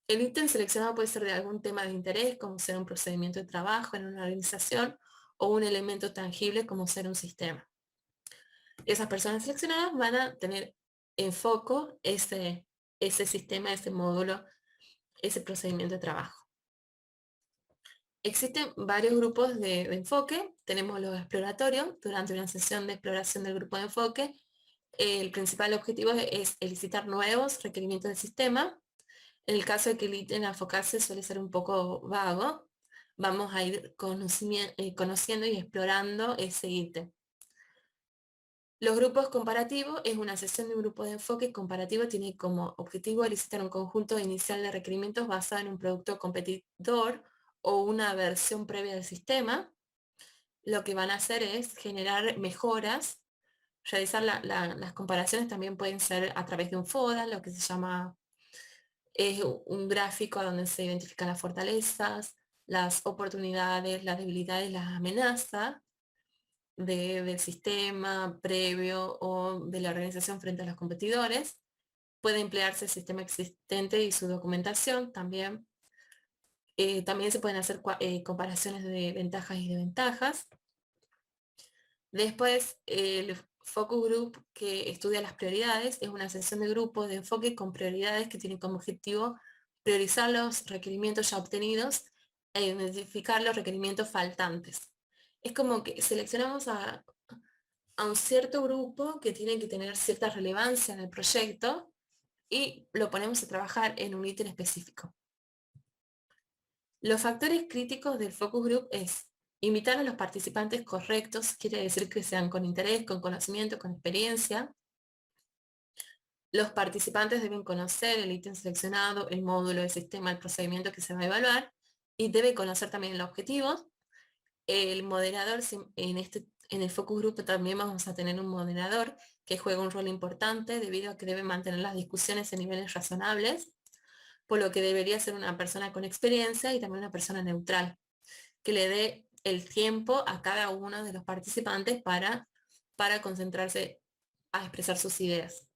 El ítem seleccionado puede ser de algún tema de interés, como ser un procedimiento de trabajo en una organización, o un elemento tangible como ser un sistema. Esas personas seleccionadas van a tener en foco ese sistema, ese módulo, ese procedimiento de trabajo. Existen varios grupos de enfoque. Tenemos los exploratorios. Durante una sesión de exploración del grupo de enfoque, el principal objetivo es elicitar nuevos requerimientos del sistema. En el caso de que el ítem a enfocarse suele ser un poco vago, vamos a ir conociendo y explorando ese ítem. Los grupos comparativos es una sesión de un grupo de enfoque comparativo, tiene como objetivo elicitar un conjunto inicial de requerimientos basado en un producto competidor o una versión previa del sistema. Lo que van a hacer es generar mejoras, realizar las comparaciones también pueden ser a través de un FODA, lo que se llama, es un gráfico donde se identifican las fortalezas, las oportunidades, las debilidades, las amenazas del sistema previo o de la organización frente a los competidores. Puede emplearse el sistema existente y su documentación también. También se pueden hacer comparaciones de ventajas y desventajas. Después, el Focus Group que estudia las prioridades es una sesión de grupo de enfoque con prioridades que tienen como objetivo priorizar los requerimientos ya obtenidos e identificar los requerimientos faltantes. Es como que seleccionamos a un cierto grupo que tiene que tener cierta relevancia en el proyecto y lo ponemos a trabajar en un ítem específico. Los factores críticos del focus group es invitar a los participantes correctos, quiere decir que sean con interés, con conocimiento, con experiencia. Los participantes deben conocer el ítem seleccionado, el módulo, el sistema, el procedimiento que se va a evaluar y debe conocer también el objetivo. El moderador en este En el focus group también vamos a tener un moderador que juega un rol importante debido a que debe mantener las discusiones en niveles razonables, por lo que debería ser una persona con experiencia y también una persona neutral, que le dé el tiempo a cada uno de los participantes para concentrarse a expresar sus ideas.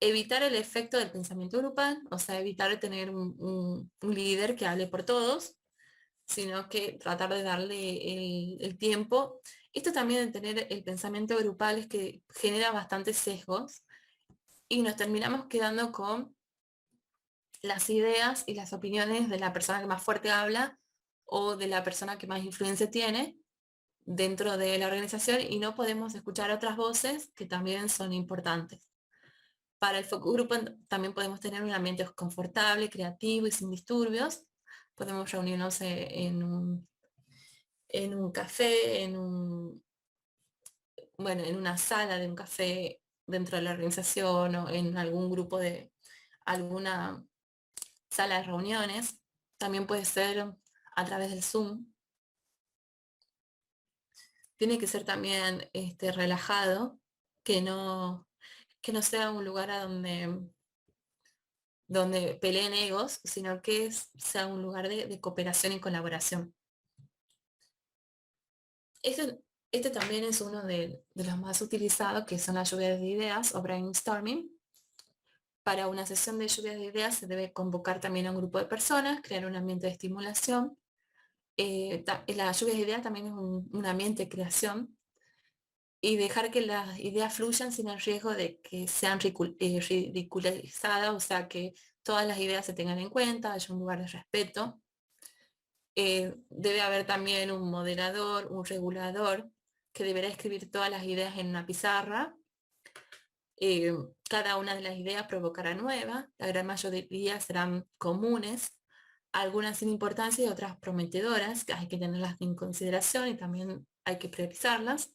Evitar el efecto del pensamiento grupal, o sea, evitar tener un líder que hable por todos, sino que tratar de darle el tiempo. Esto también de tener el pensamiento grupal es que genera bastantes sesgos y nos terminamos quedando con las ideas y las opiniones de la persona que más fuerte habla o de la persona que más influencia tiene dentro de la organización y no podemos escuchar otras voces que también son importantes. Para el focus group también podemos tener un ambiente confortable, creativo y sin disturbios. Podemos reunirnos en un café, bueno, en una sala de un café dentro de la organización o en algún grupo de alguna sala de reuniones. También puede ser a través del Zoom. Tiene que ser también relajado, que no, que no sea un lugar a donde peleen egos, sino que sea un lugar de cooperación y colaboración. Este también es uno de los más utilizados, que son las lluvias de ideas o brainstorming. Para una sesión de lluvia de ideas se debe convocar también a un grupo de personas, crear un ambiente de estimulación. La lluvia de ideas también es un ambiente de creación y dejar que las ideas fluyan sin el riesgo de que sean ridiculizadas, o sea, que todas las ideas se tengan en cuenta, haya un lugar de respeto. Debe haber también un moderador, un regulador, que deberá escribir todas las ideas en una pizarra. Eh, Cada una de las ideas provocará nuevas, la gran mayoría serán comunes, algunas sin importancia y otras prometedoras, que hay que tenerlas en consideración y también hay que priorizarlas.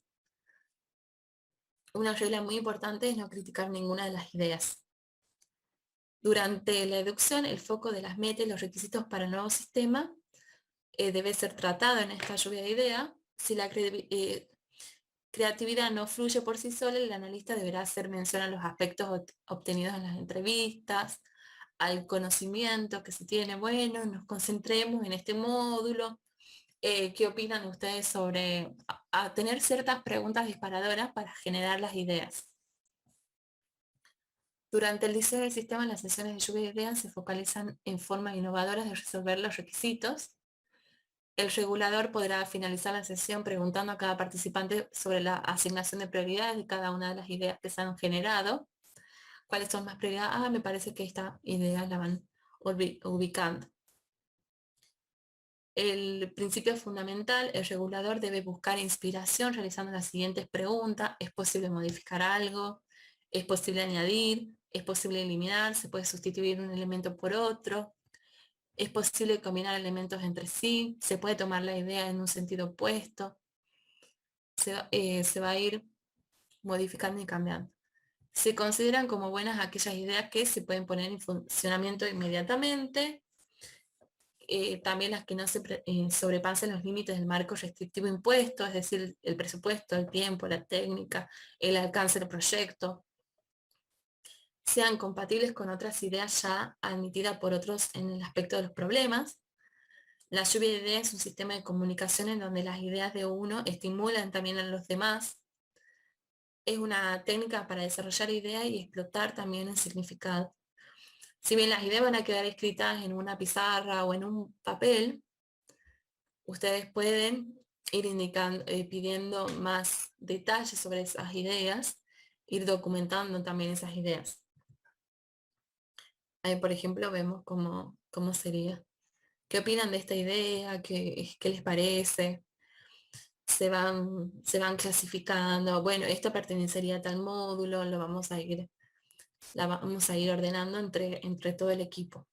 Una regla muy importante es no criticar ninguna de las ideas. Durante la educación, el foco de las metas y los requisitos para el nuevo sistema debe ser tratado en esta lluvia de ideas. Si la creatividad no fluye por sí sola, el analista deberá hacer mención a los aspectos obtenidos en las entrevistas, al conocimiento que se tiene. Bueno, nos concentremos en este módulo. ¿Qué opinan ustedes sobre a tener ciertas preguntas disparadoras para generar las ideas? Durante el diseño del sistema, las sesiones de lluvia de ideas se focalizan en formas innovadoras de resolver los requisitos. El regulador podrá finalizar la sesión preguntando a cada participante sobre la asignación de prioridades de cada una de las ideas que se han generado. ¿Cuáles son más prioridades? Ah, me parece que esta idea la van ubicando. El principio fundamental, el regulador debe buscar inspiración realizando las siguientes preguntas. ¿Es posible modificar algo? ¿Es posible añadir? ¿Es posible eliminar? ¿Se puede sustituir un elemento por otro? ¿Es posible combinar elementos entre sí? ¿Se puede tomar la idea en un sentido opuesto? Se va a ir modificando y cambiando. Se consideran como buenas aquellas ideas que se pueden poner en funcionamiento inmediatamente. También las que no sobrepasen los límites del marco restrictivo impuesto, es decir, el presupuesto, el tiempo, la técnica, el alcance del proyecto, sean compatibles con otras ideas ya admitidas por otros en el aspecto de los problemas. La lluvia de ideas es un sistema de comunicación en donde las ideas de uno estimulan también a los demás. Es una técnica para desarrollar ideas y explotar también el significado. Si bien las ideas van a quedar escritas en una pizarra o en un papel, ustedes pueden ir indicando, pidiendo más detalles sobre esas ideas, ir documentando también esas ideas. Ahí, por ejemplo, vemos cómo sería. ¿Qué opinan de esta idea? ¿Qué les parece? Se van clasificando. Bueno, esto pertenecería a tal módulo, la vamos a ir ordenando entre todo el equipo.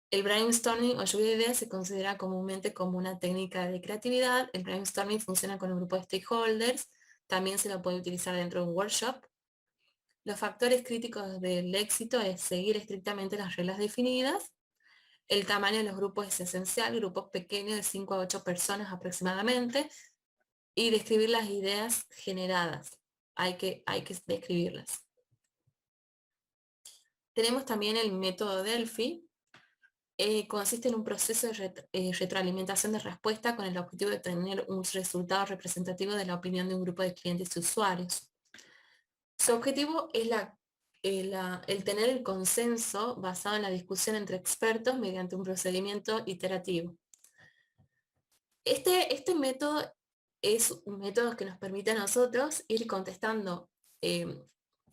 El brainstorming o lluvia de ideas se considera comúnmente como una técnica de creatividad. El brainstorming funciona con un grupo de stakeholders. También se lo puede utilizar dentro de un workshop. Los factores críticos del éxito es seguir estrictamente las reglas definidas. El tamaño de los grupos es esencial, grupos pequeños de 5 a 8 personas aproximadamente. y describir las ideas generadas. Hay que describirlas. Tenemos también el método Delphi. Consiste en un proceso de retroalimentación de respuesta con el objetivo de tener un resultado representativo de la opinión de un grupo de clientes y usuarios. Su objetivo es el tener el consenso basado en la discusión entre expertos mediante un procedimiento iterativo. Este método es un método que nos permite a nosotros ir contestando,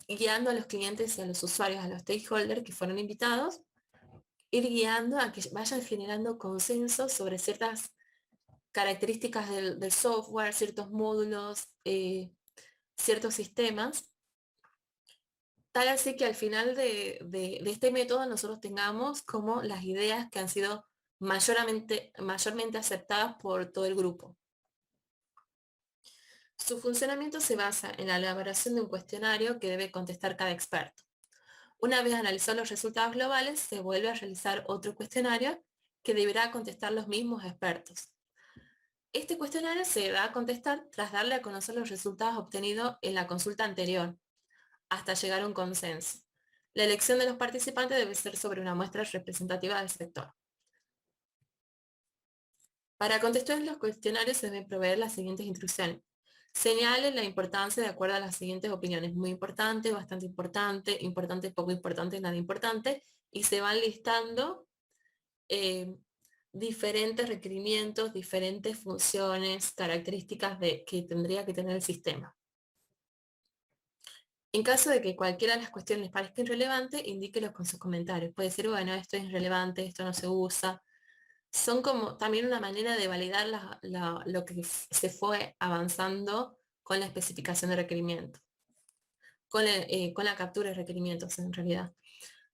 guiando a los clientes y a los usuarios, a los stakeholders que fueron invitados, ir guiando a que vayan generando consenso sobre ciertas características del software, ciertos módulos, ciertos sistemas, tal así que al final de este método nosotros tengamos como las ideas que han sido mayormente aceptadas por todo el grupo. Su funcionamiento se basa en la elaboración de un cuestionario que debe contestar cada experto. Una vez analizados los resultados globales, se vuelve a realizar otro cuestionario que deberá contestar los mismos expertos. Este cuestionario se da a contestar tras darle a conocer los resultados obtenidos en la consulta anterior, hasta llegar a un consenso. La elección de los participantes debe ser sobre una muestra representativa del sector. Para contestar los cuestionarios se deben proveer las siguientes instrucciones. Señalen la importancia de acuerdo a las siguientes opiniones. Muy importante, bastante importante, poco importante, nada importante. Y se van listando diferentes requerimientos, diferentes funciones, características que tendría que tener el sistema. En caso de que cualquiera de las cuestiones les parezca irrelevante, indíquelos con sus comentarios. Puede decir, bueno, esto es irrelevante, esto no se usa. Son como también una manera de validar lo que se fue avanzando con la especificación de requerimientos, con la captura de requerimientos en realidad.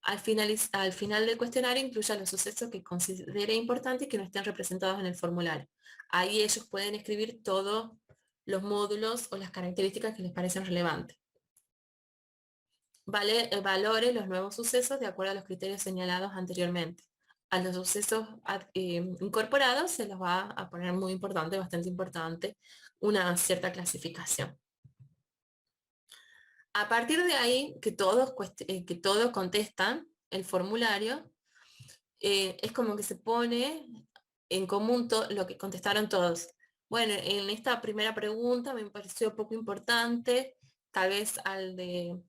Al final del cuestionario incluya los sucesos que considere importantes y que no estén representados en el formulario. Ahí ellos pueden escribir todos los módulos o las características que les parecen relevantes. Valore los nuevos sucesos de acuerdo a los criterios señalados anteriormente. A los sucesos incorporados se los va a poner muy importante, bastante importante, una cierta clasificación. A partir de ahí, que todos contestan el formulario, es como que se pone en común lo que contestaron todos. Bueno, en esta primera pregunta me pareció poco importante, tal vez al de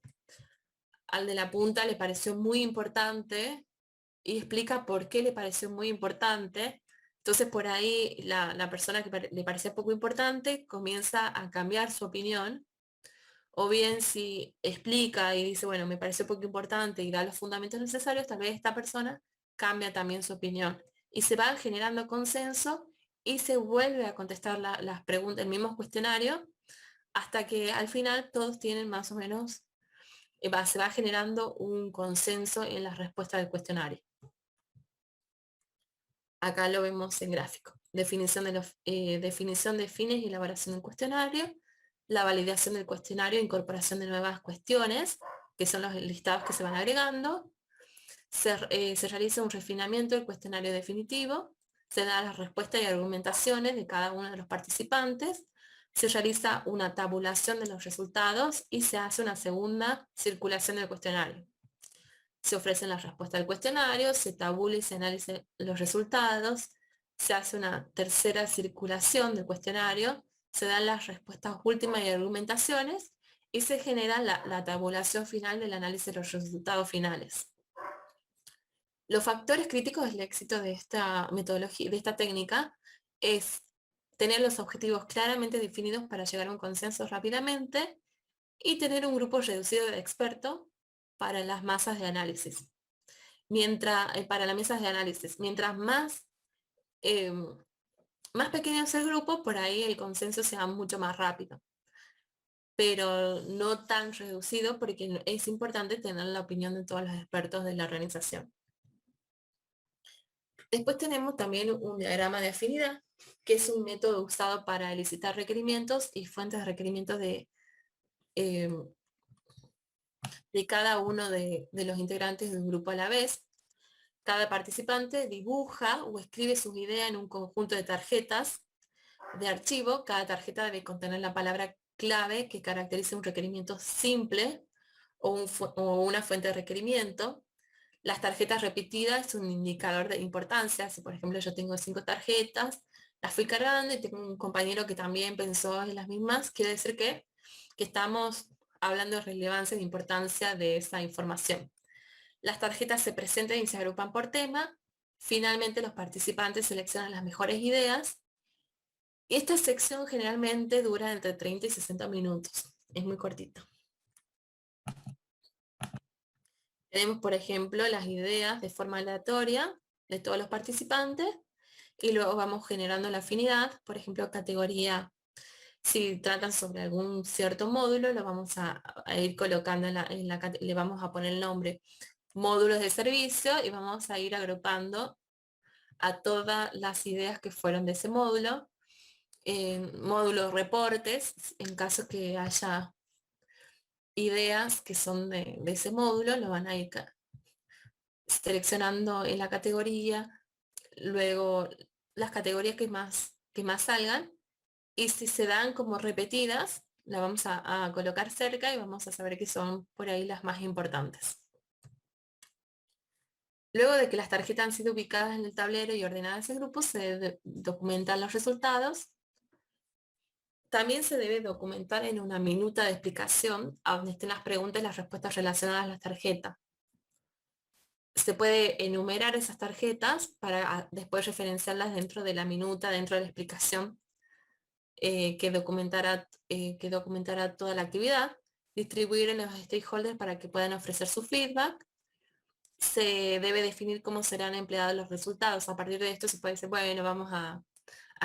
la punta le pareció muy importante y explica por qué le pareció muy importante. Entonces por ahí la persona que le parecía poco importante comienza a cambiar su opinión, o bien si explica y dice, bueno, me pareció poco importante y da los fundamentos necesarios, tal vez esta persona cambia también su opinión. Y se va generando consenso y se vuelve a contestar las preguntas, el mismo cuestionario, hasta que al final todos tienen más o menos, se va generando un consenso en la respuesta del cuestionario. Acá lo vemos en gráfico. Definición de fines y elaboración del cuestionario, la validación del cuestionario, incorporación de nuevas cuestiones, que son los listados que se van agregando. Se realiza un refinamiento del cuestionario definitivo, se da las respuestas y argumentaciones de cada uno de los participantes, se realiza una tabulación de los resultados y se hace una segunda circulación del cuestionario. Se ofrecen las respuestas del cuestionario, se tabula y se analizan los resultados, se hace una tercera circulación del cuestionario, se dan las respuestas últimas y argumentaciones y se genera la tabulación final del análisis de los resultados finales. Los factores críticos del éxito de esta metodología, de esta técnica, es tener los objetivos claramente definidos para llegar a un consenso rápidamente y tener un grupo reducido de expertos para las masas de análisis. Para las mesas de análisis, mientras más pequeño es el grupo, por ahí el consenso se va mucho más rápido, pero no tan reducido porque es importante tener la opinión de todos los expertos de la organización. Después tenemos también un diagrama de afinidad, que es un método usado para elicitar requerimientos y fuentes de requerimientos de cada uno de los integrantes de un grupo a la vez. Cada participante dibuja o escribe sus ideas en un conjunto de tarjetas de archivo, cada tarjeta debe contener la palabra clave que caracteriza un requerimiento simple o una fuente de requerimiento. Las tarjetas repetidas es un indicador de importancia. Si por ejemplo yo tengo 5 tarjetas, las fui cargando y tengo un compañero que también pensó en las mismas, quiere decir que estamos hablando de relevancia y de importancia de esa información. Las tarjetas se presentan y se agrupan por tema. Finalmente los participantes seleccionan las mejores ideas. Y esta sección generalmente dura entre 30 y 60 minutos. Es muy cortito. Tenemos, por ejemplo, las ideas de forma aleatoria de todos los participantes y luego vamos generando la afinidad. Por ejemplo, categoría, si tratan sobre algún cierto módulo, lo vamos a ir colocando le vamos a poner el nombre módulos de servicio y vamos a ir agrupando a todas las ideas que fueron de ese módulo. Módulos reportes, en caso que haya ideas que son de ese módulo, lo van a ir seleccionando en la categoría, luego las categorías que más salgan, y si se dan como repetidas, la vamos a colocar cerca y vamos a saber que son por ahí las más importantes. Luego de que las tarjetas han sido ubicadas en el tablero y ordenadas en grupos, se documentan los resultados. También se debe documentar en una minuta de explicación a donde estén las preguntas y las respuestas relacionadas a las tarjetas. Se puede enumerar esas tarjetas para después referenciarlas dentro de la minuta, dentro de la explicación que documentará toda la actividad, distribuir en los stakeholders para que puedan ofrecer su feedback. Se debe definir cómo serán empleados los resultados. A partir de esto se puede decir, bueno, vamos a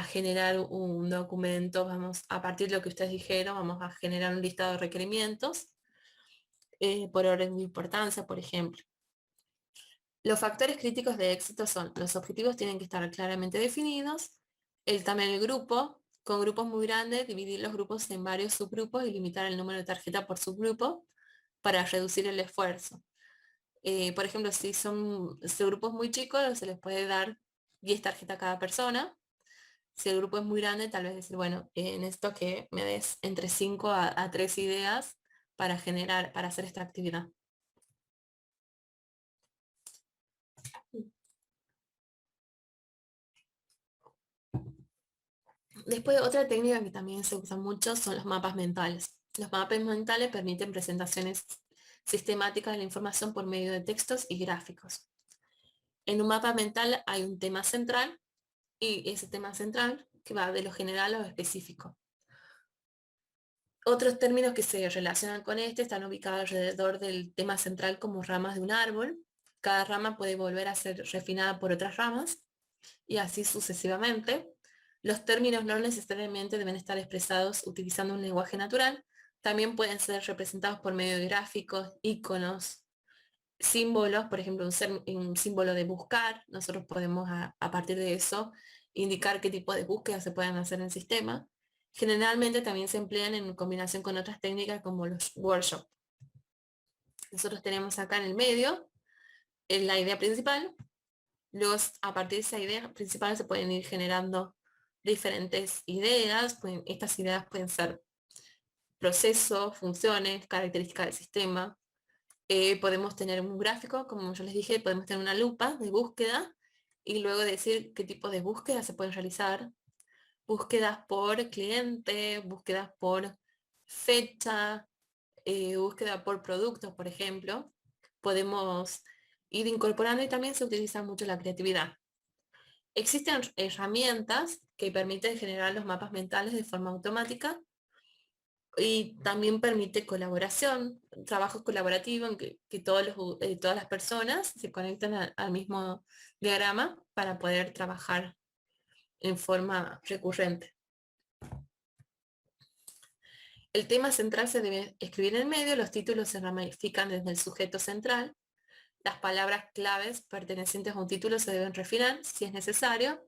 generar un documento, vamos a partir de lo que ustedes dijeron, vamos a generar un listado de requerimientos por orden de importancia, por ejemplo. Los factores críticos de éxito son, los objetivos tienen que estar claramente definidos, el tamaño del grupo, con grupos muy grandes, dividir los grupos en varios subgrupos y limitar el número de tarjetas por subgrupo para reducir el esfuerzo. Por ejemplo, si grupos muy chicos, se les puede dar 10 tarjetas a cada persona. Si el grupo es muy grande, tal vez decir, bueno, en esto que me des entre 5 a 3 ideas para hacer esta actividad. Después, otra técnica que también se usa mucho son los mapas mentales. Los mapas mentales permiten presentaciones sistemáticas de la información por medio de textos y gráficos. En un mapa mental hay un tema central y ese tema central que va de lo general a lo específico. Otros términos que se relacionan con este están ubicados alrededor del tema central como ramas de un árbol. Cada rama puede volver a ser refinada por otras ramas y así sucesivamente. Los términos no necesariamente deben estar expresados utilizando un lenguaje natural. También pueden ser representados por medio de gráficos, iconos, símbolos, por ejemplo, un símbolo de buscar. Nosotros podemos a partir de eso indicar qué tipo de búsquedas se pueden hacer en el sistema. Generalmente también se emplean en combinación con otras técnicas como los workshops. Nosotros tenemos acá en el medio la idea principal. Luego, a partir de esa idea principal se pueden ir generando diferentes ideas. Estas ideas pueden ser procesos, funciones, características del sistema. Podemos tener un gráfico, como yo les dije, podemos tener una lupa de búsqueda y luego decir qué tipo de búsquedas se pueden realizar. Búsquedas por cliente, búsquedas por fecha, búsqueda por productos, por ejemplo. Podemos ir incorporando y también se utiliza mucho la creatividad. Existen herramientas que permiten generar los mapas mentales de forma automática y también permite colaboración, trabajo colaborativo en que todas las personas se conectan al mismo diagrama para poder trabajar en forma recurrente. El tema central se debe escribir en el medio, los títulos se ramifican desde el sujeto central, las palabras claves pertenecientes a un título se deben refinar si es necesario,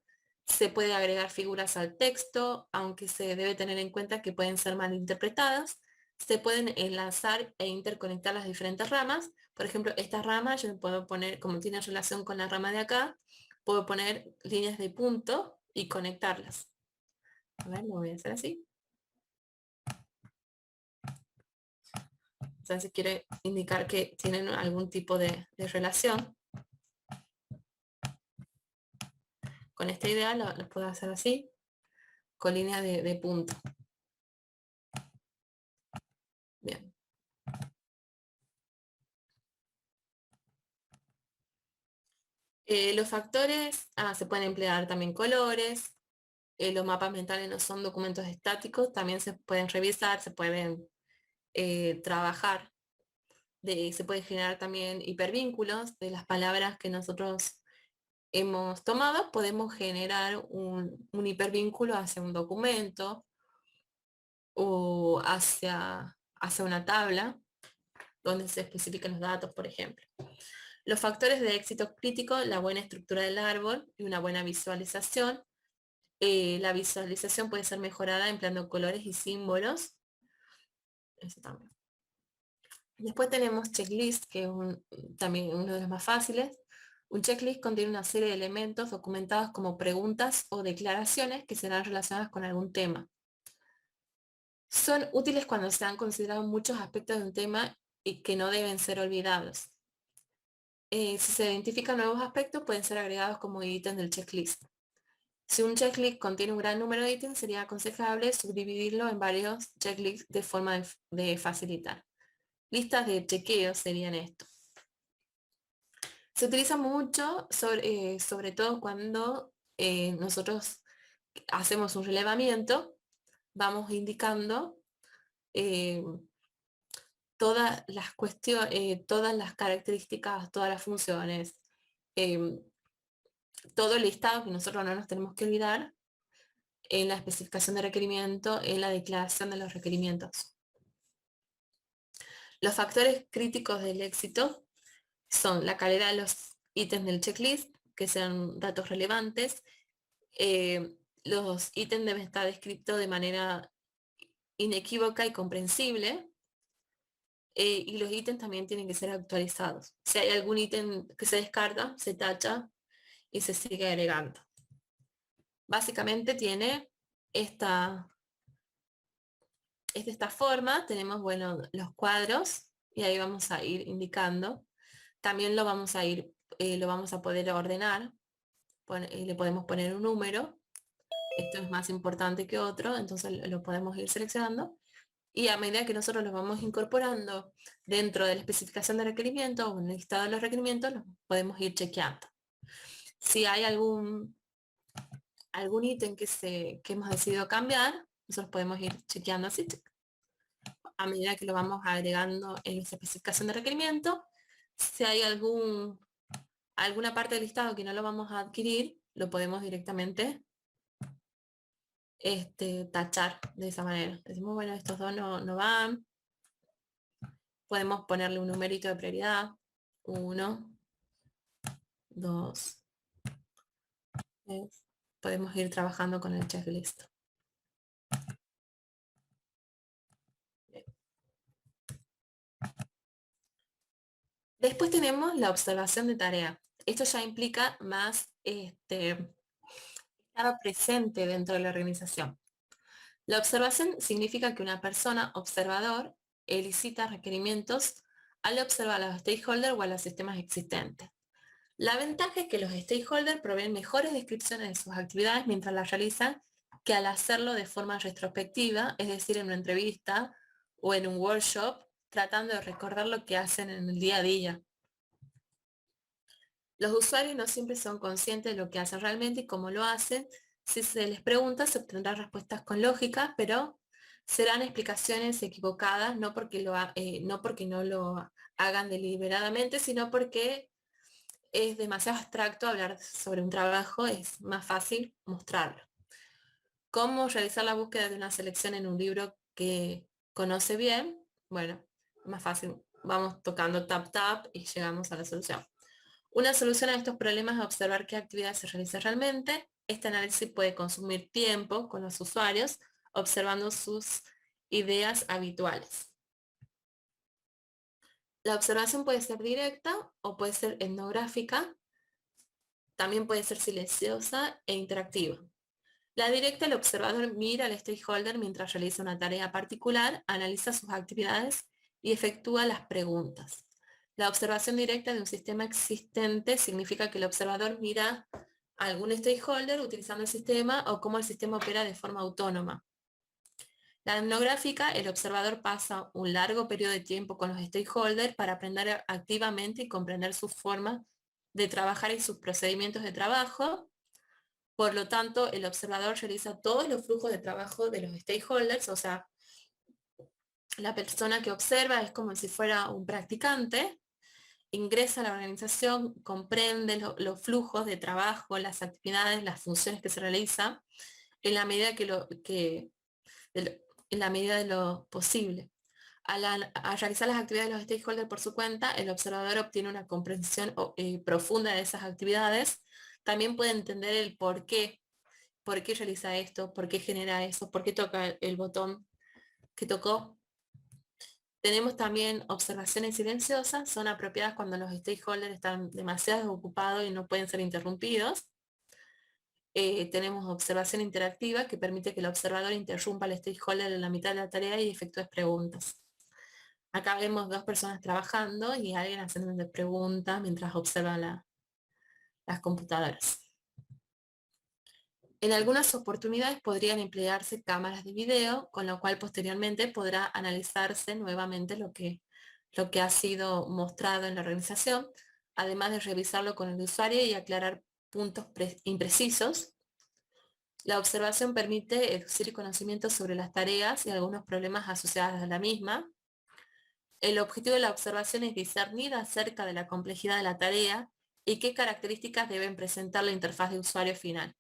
se puede agregar figuras al texto, aunque se debe tener en cuenta que pueden ser malinterpretadas, se pueden enlazar e interconectar las diferentes ramas, por ejemplo, esta rama yo puedo poner, como tiene relación con la rama de acá, puedo poner líneas de punto y conectarlas. A ver, lo voy a hacer así. Entonces quiere indicar que tienen algún tipo de relación. Con esta idea lo puedo hacer así, con línea de punto. Bien. Los factores, se pueden emplear también colores. Los mapas mentales no son documentos estáticos, también se pueden revisar, se pueden trabajar. Se pueden generar también hipervínculos de las palabras que nosotros hemos tomado. Podemos generar un hipervínculo hacia un documento o hacia una tabla donde se especifican los datos, por ejemplo. Los factores de éxito crítico, la buena estructura del árbol y una buena visualización. La visualización puede ser mejorada empleando colores y símbolos. Eso también. Después tenemos checklist, que es también uno de los más fáciles. Un checklist contiene una serie de elementos documentados como preguntas o declaraciones que serán relacionadas con algún tema. Son útiles cuando se han considerado muchos aspectos de un tema y que no deben ser olvidados. Si se identifican nuevos aspectos, pueden ser agregados como ítems del checklist. Si un checklist contiene un gran número de ítems, sería aconsejable subdividirlo en varios checklists de forma de facilitar. Listas de chequeo serían esto. Se utiliza mucho, sobre todo cuando nosotros hacemos un relevamiento, vamos indicando eh, todas las cuestiones, todas las características, todas las funciones, eh, todo el listado que nosotros no nos tenemos que olvidar en la especificación de requerimiento, en la declaración de los requerimientos. Los factores críticos del éxito son la calidad de los ítems del checklist, que sean datos relevantes. Los ítems deben estar descritos de manera inequívoca y comprensible. Y los ítems también tienen que ser actualizados. Si hay algún ítem que se descarta, se tacha y se sigue agregando. Básicamente tiene esta, es de esta forma. Tenemos, bueno, los cuadros y ahí vamos a ir indicando. También lo vamos a poder ordenar. Le podemos poner un número. Esto es más importante que otro, entonces lo podemos ir seleccionando. Y a medida que nosotros los vamos incorporando dentro de la especificación de requerimientos o en el listado de los requerimientos, los podemos ir chequeando. Si hay algún ítem que hemos decidido cambiar, nosotros podemos ir chequeando así a medida que lo vamos agregando en esa especificación de requerimiento. Si hay alguna parte del listado que no lo vamos a adquirir, lo podemos directamente tachar de esa manera. Decimos, bueno, estos dos no van. Podemos ponerle un numerito de prioridad. 1, 2, 3. Podemos ir trabajando con el checklist. Después tenemos la observación de tarea. Esto ya implica más estar presente dentro de la organización. La observación significa que una persona observador elicita requerimientos al observar a los stakeholders o a los sistemas existentes. La ventaja es que los stakeholders proveen mejores descripciones de sus actividades mientras las realizan que al hacerlo de forma retrospectiva, es decir, en una entrevista o en un workshop, tratando de recordar lo que hacen en el día a día. Los usuarios no siempre son conscientes de lo que hacen realmente y cómo lo hacen. Si se les pregunta, se obtendrán respuestas con lógica, pero serán explicaciones equivocadas, no porque no lo hagan deliberadamente, sino porque es demasiado abstracto hablar sobre un trabajo, es más fácil mostrarlo. ¿Cómo realizar la búsqueda de una selección en un libro que conoce bien? Bueno, más fácil. Vamos tocando tap tap y llegamos a la solución. Una solución a estos problemas es observar qué actividad se realiza realmente. Este análisis puede consumir tiempo con los usuarios, observando sus ideas habituales. La observación puede ser directa o puede ser etnográfica. También puede ser silenciosa e interactiva. La directa, el observador mira al stakeholder mientras realiza una tarea particular, analiza sus actividades y efectúa las preguntas. La observación directa de un sistema existente significa que el observador mira a algún stakeholder utilizando el sistema o cómo el sistema opera de forma autónoma. La etnográfica, el observador pasa un largo periodo de tiempo con los stakeholders para aprender activamente y comprender su forma de trabajar y sus procedimientos de trabajo. Por lo tanto, el observador realiza todos los flujos de trabajo de los stakeholders, o sea, la persona que observa es como si fuera un practicante, ingresa a la organización, comprende los flujos de trabajo, las actividades, las funciones que se realizan, en la medida de lo- en la medida de lo posible. Al realizar las actividades de los stakeholders por su cuenta, el observador obtiene una comprensión profunda de esas actividades. También puede entender el por qué realiza esto, por qué genera eso, por qué toca el botón que tocó. Tenemos también observaciones silenciosas, son apropiadas cuando los stakeholders están demasiado ocupados y no pueden ser interrumpidos. Tenemos observación interactiva, que permite que el observador interrumpa al stakeholder en la mitad de la tarea y efectúe preguntas. Acá vemos dos personas trabajando y alguien haciendo preguntas mientras observa las computadoras. En algunas oportunidades podrían emplearse cámaras de video, con lo cual posteriormente podrá analizarse nuevamente lo que ha sido mostrado en la organización, además de revisarlo con el usuario y aclarar puntos imprecisos. La observación permite deducir conocimientos sobre las tareas y algunos problemas asociados a la misma. El objetivo de la observación es discernir acerca de la complejidad de la tarea y qué características deben presentar la interfaz de usuario final.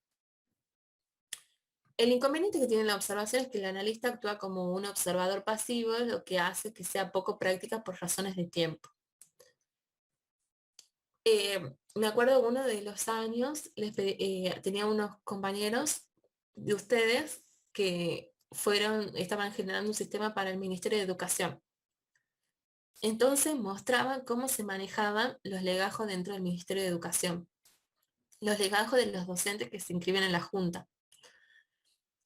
El inconveniente que tiene la observación es que el analista actúa como un observador pasivo, lo que hace que sea poco práctica por razones de tiempo. Me acuerdo uno de los años, tenía unos compañeros de ustedes que estaban generando un sistema para el Ministerio de Educación. Entonces mostraban cómo se manejaban los legajos dentro del Ministerio de Educación, los legajos de los docentes que se inscriben en la Junta.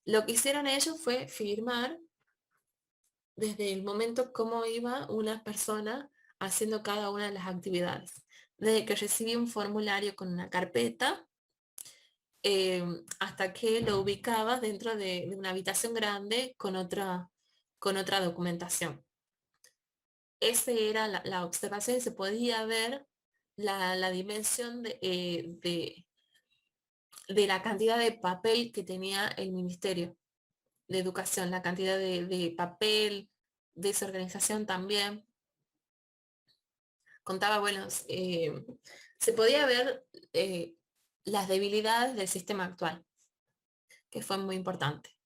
Lo que hicieron ellos fue firmar desde el momento cómo iba una persona haciendo cada una de las actividades. Desde que recibía un formulario con una carpeta, hasta que lo ubicaba dentro de una habitación grande con otra documentación. Esa era la observación y se podía ver la dimensión de la cantidad de papel que tenía el Ministerio de Educación, la cantidad de papel, desorganización también. Contaba, bueno, se podía ver las debilidades del sistema actual, que fue muy importante.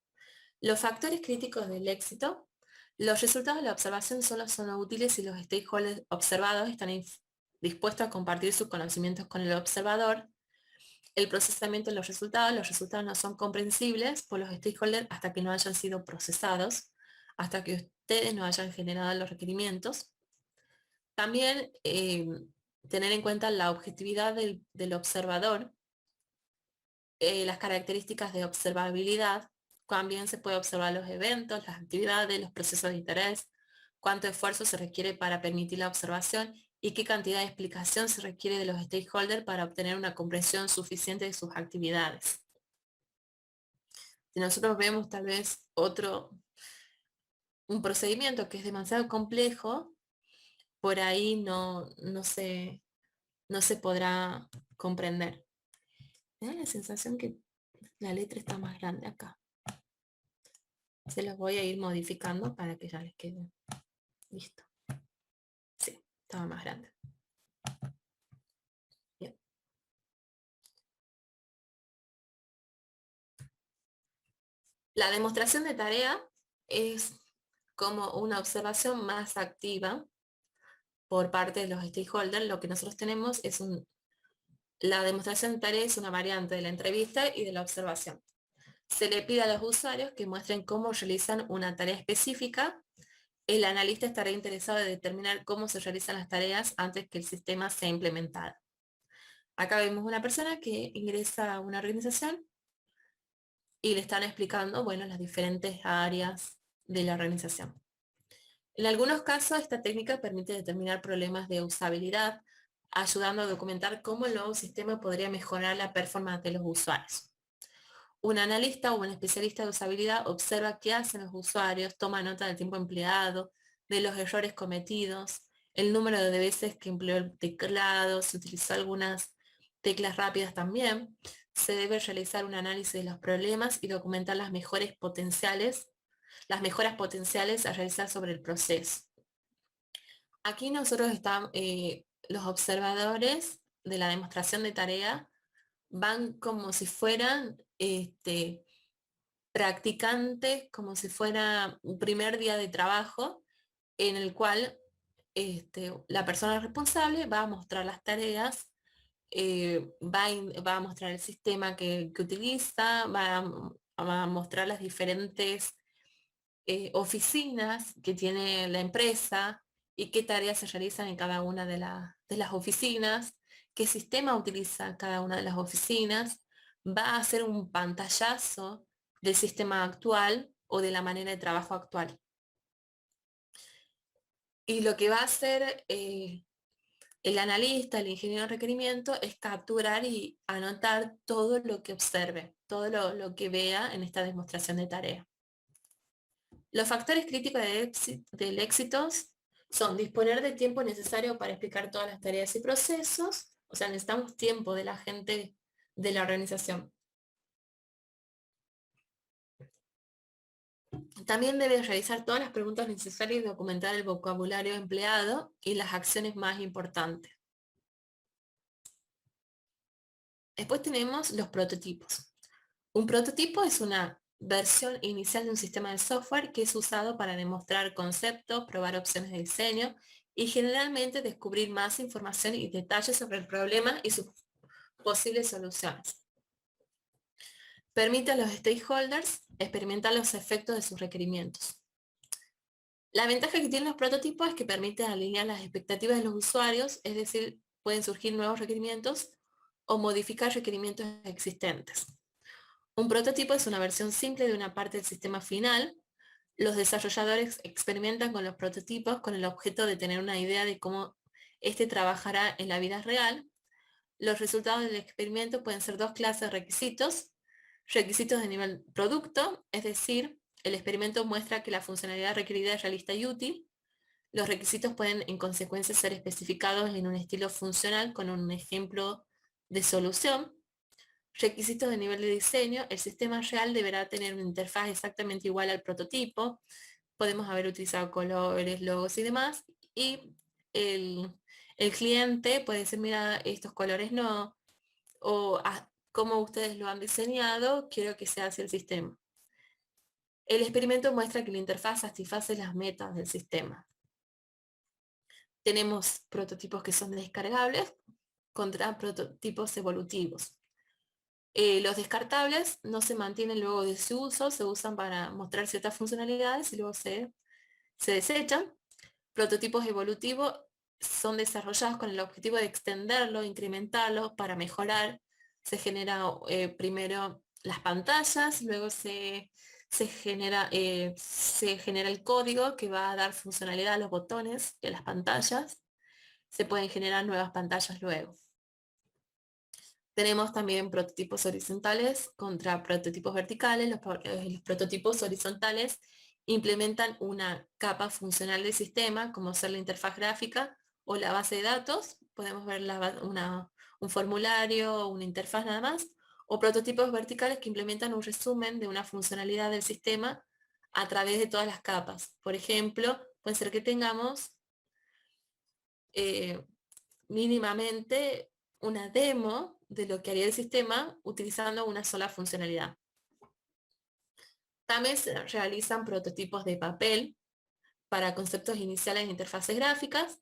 Los factores críticos del éxito. Los resultados de la observación solo son útiles si los stakeholders observados están dispuestos a compartir sus conocimientos con el observador. El procesamiento de los resultados no son comprensibles por los stakeholders hasta que no hayan sido procesados, hasta que ustedes no hayan generado los requerimientos. También tener en cuenta la objetividad del observador, las características de observabilidad. También se puede observar los eventos, las actividades, los procesos de interés, cuánto esfuerzo se requiere para permitir la observación y qué cantidad de explicación se requiere de los stakeholders para obtener una comprensión suficiente de sus actividades. Si nosotros vemos tal vez un procedimiento que es demasiado complejo, por ahí no se podrá comprender. Me da la sensación que la letra está más grande acá. Se los voy a ir modificando para que ya les quede listo. Sí, estaba más grande. Bien. La demostración de tarea es como una observación más activa por parte de los stakeholders. Lo que nosotros tenemos es la demostración de tarea es una variante de la entrevista y de la observación. Se le pide a los usuarios que muestren cómo realizan una tarea específica. El analista estará interesado en determinar cómo se realizan las tareas antes que el sistema sea implementado. Acá vemos una persona que ingresa a una organización y le están explicando, bueno, las diferentes áreas de la organización. En algunos casos, esta técnica permite determinar problemas de usabilidad, ayudando a documentar cómo el nuevo sistema podría mejorar la performance de los usuarios. Un analista o un especialista de usabilidad observa qué hacen los usuarios, toma nota del tiempo empleado, de los errores cometidos, el número de veces que empleó el teclado, si utilizó algunas teclas rápidas también. Se debe realizar un análisis de los problemas y documentar las mejoras potenciales a realizar sobre el proceso. Aquí nosotros estamos, los observadores de la demostración de tarea van como si fueran practicantes, como si fuera un primer día de trabajo en el cual la persona responsable va a mostrar las tareas, va a mostrar el sistema que utiliza, va a mostrar las diferentes oficinas que tiene la empresa y qué tareas se realizan en cada una de las oficinas, qué sistema utiliza cada una de las oficinas, va a hacer un pantallazo del sistema actual o de la manera de trabajo actual. Y lo que va a hacer el analista, el ingeniero de requerimiento, es capturar y anotar todo lo que observe, todo lo que vea en esta demostración de tarea. Los factores críticos del éxito son disponer del tiempo necesario para explicar todas las tareas y procesos, o sea, necesitamos tiempo de la gente de la organización. También debe realizar todas las preguntas necesarias y documentar el vocabulario empleado y las acciones más importantes. Después tenemos los prototipos. Un prototipo es una versión inicial de un sistema de software que es usado para demostrar conceptos, probar opciones de diseño y generalmente descubrir más información y detalles sobre el problema y sus posibles soluciones. Permite a los stakeholders experimentar los efectos de sus requerimientos. La ventaja que tienen los prototipos es que permiten alinear las expectativas de los usuarios, es decir, pueden surgir nuevos requerimientos o modificar requerimientos existentes. Un prototipo es una versión simple de una parte del sistema final. Los desarrolladores experimentan con los prototipos con el objeto de tener una idea de cómo este trabajará en la vida real. Los resultados del experimento pueden ser dos clases de requisitos. Requisitos de nivel producto, es decir, el experimento muestra que la funcionalidad requerida es realista y útil. Los requisitos pueden en consecuencia ser especificados en un estilo funcional con un ejemplo de solución. Requisitos de nivel de diseño, el sistema real deberá tener una interfaz exactamente igual al prototipo. Podemos haber utilizado colores, logos y demás. Y el, el cliente puede decir, mira, estos colores no, o como ustedes lo han diseñado, quiero que sea así el sistema. El experimento muestra que la interfaz satisface las metas del sistema. Tenemos prototipos que son descargables contra prototipos evolutivos. Los descartables no se mantienen luego de su uso, se usan para mostrar ciertas funcionalidades y luego se desechan. Prototipos evolutivos son desarrollados con el objetivo de extenderlo, incrementarlo para mejorar. Se genera primero las pantallas, luego se genera el código que va a dar funcionalidad a los botones y a las pantallas. Se pueden generar nuevas pantallas luego. Tenemos también prototipos horizontales contra prototipos verticales. Los prototipos horizontales implementan una capa funcional del sistema, como ser la interfaz gráfica o la base de datos. Podemos ver un formulario o una interfaz nada más. O prototipos verticales que implementan un resumen de una funcionalidad del sistema a través de todas las capas. Por ejemplo, puede ser que tengamos mínimamente una demo de lo que haría el sistema utilizando una sola funcionalidad. También se realizan prototipos de papel para conceptos iniciales de interfaces gráficas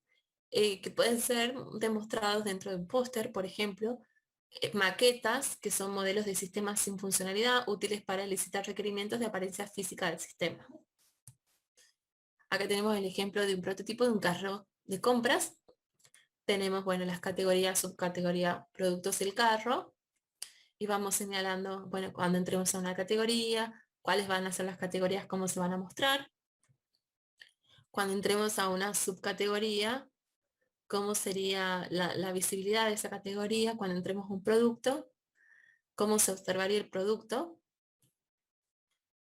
que pueden ser demostrados dentro de un póster, por ejemplo, maquetas, que son modelos de sistemas sin funcionalidad útiles para elicitar requerimientos de apariencia física del sistema. Acá tenemos el ejemplo de un prototipo de un carro de compras. Tenemos, bueno, las categorías, subcategoría, productos del carro. y vamos señalando, bueno, cuando entremos a una categoría, cuáles van a ser las categorías, cómo se van a mostrar. Cuando entremos a una subcategoría, cómo sería la visibilidad de esa categoría. Cuando entremos a un producto, cómo se observaría el producto.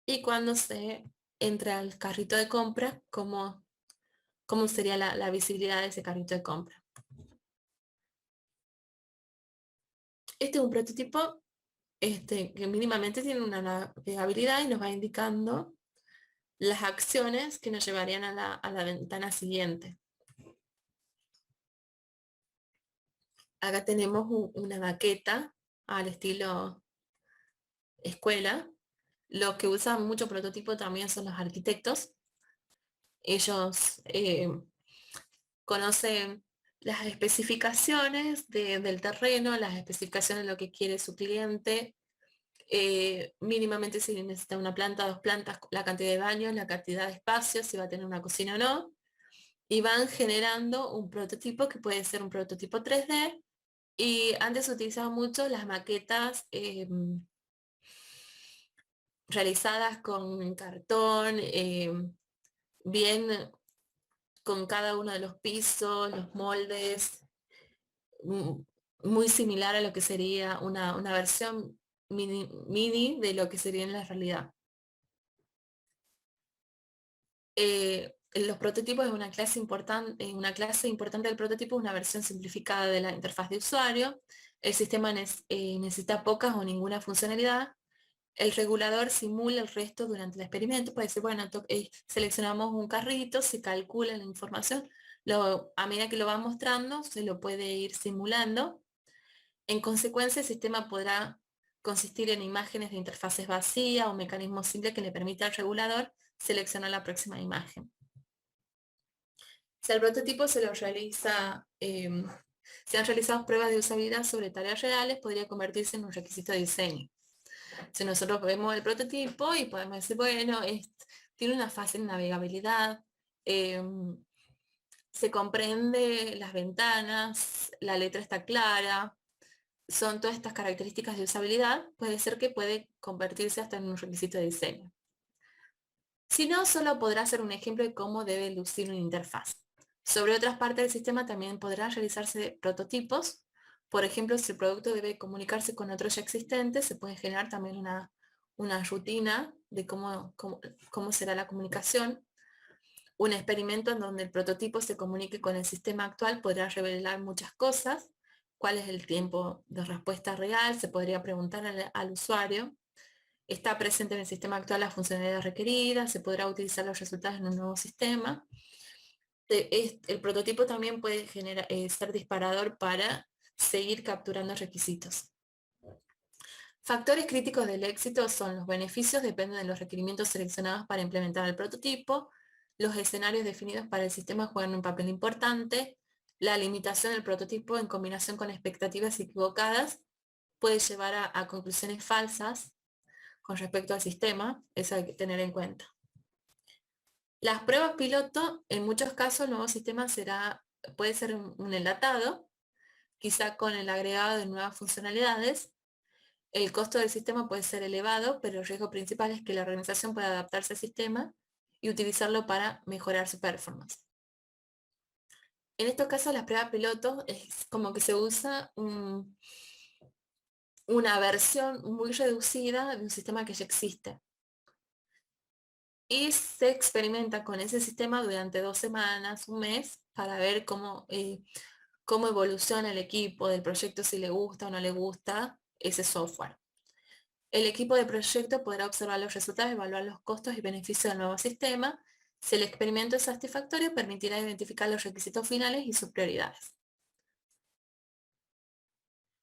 Y cuando se entra al carrito de compra, cómo sería la visibilidad de ese carrito de compra. Este es un prototipo que mínimamente tiene una navegabilidad y nos va indicando las acciones que nos llevarían a la ventana siguiente. Acá tenemos una maqueta al estilo escuela. Lo que usan mucho prototipo también son los arquitectos. Ellos conocen las especificaciones del terreno, las especificaciones de lo que quiere su cliente, mínimamente si necesita una planta, dos plantas, la cantidad de baños, la cantidad de espacios, si va a tener una cocina o no, y van generando un prototipo que puede ser un prototipo 3D, y antes se utilizaban mucho las maquetas realizadas con cartón, bien con cada uno de los pisos, los moldes, mm, muy similar a lo que sería una versión mini de lo que sería en la realidad. Los prototipos es una clase importante del prototipo, una versión simplificada de la interfaz de usuario. El sistema necesita pocas o ninguna funcionalidad. El regulador simula el resto durante el experimento. Puede decir, bueno, seleccionamos un carrito, se calcula la información, a medida que lo va mostrando, se lo puede ir simulando. En consecuencia, el sistema podrá consistir en imágenes de interfaces vacías o mecanismos simples que le permita al regulador seleccionar la próxima imagen. Si al prototipo se han realizado pruebas de usabilidad sobre tareas reales, podría convertirse en un requisito de diseño. Si nosotros vemos el prototipo y podemos decir, bueno, tiene una fácil navegabilidad, se comprende las ventanas, la letra está clara, son todas estas características de usabilidad, puede ser que puede convertirse hasta en un requisito de diseño. Si no, solo podrá ser un ejemplo de cómo debe lucir una interfaz. Sobre otras partes del sistema también podrán realizarse prototipos. Por ejemplo, si el producto debe comunicarse con otros ya existentes, se puede generar también una rutina de cómo será la comunicación. Un experimento en donde el prototipo se comunique con el sistema actual podrá revelar muchas cosas. ¿Cuál es el tiempo de respuesta real? Se podría preguntar al usuario. ¿Está presente en el sistema actual la funcionalidad requerida? ¿Se podrá utilizar los resultados en un nuevo sistema? El prototipo también puede ser disparador para seguir capturando requisitos. Factores críticos del éxito son los beneficios, dependen de los requerimientos seleccionados para implementar el prototipo, los escenarios definidos para el sistema juegan un papel importante, la limitación del prototipo en combinación con expectativas equivocadas puede llevar a conclusiones falsas con respecto al sistema, eso hay que tener en cuenta. Las pruebas piloto, en muchos casos el nuevo sistema puede ser un enlatado, quizá con el agregado de nuevas funcionalidades. El costo del sistema puede ser elevado, pero el riesgo principal es que la organización pueda adaptarse al sistema y utilizarlo para mejorar su performance. En estos casos, las pruebas piloto es como que se usa una versión muy reducida de un sistema que ya existe. Y se experimenta con ese sistema durante 2 semanas, un mes, para ver cómo evoluciona el equipo del proyecto, si le gusta o no le gusta ese software. El equipo de proyecto podrá observar los resultados, evaluar los costos y beneficios del nuevo sistema. Si el experimento es satisfactorio, permitirá identificar los requisitos finales y sus prioridades.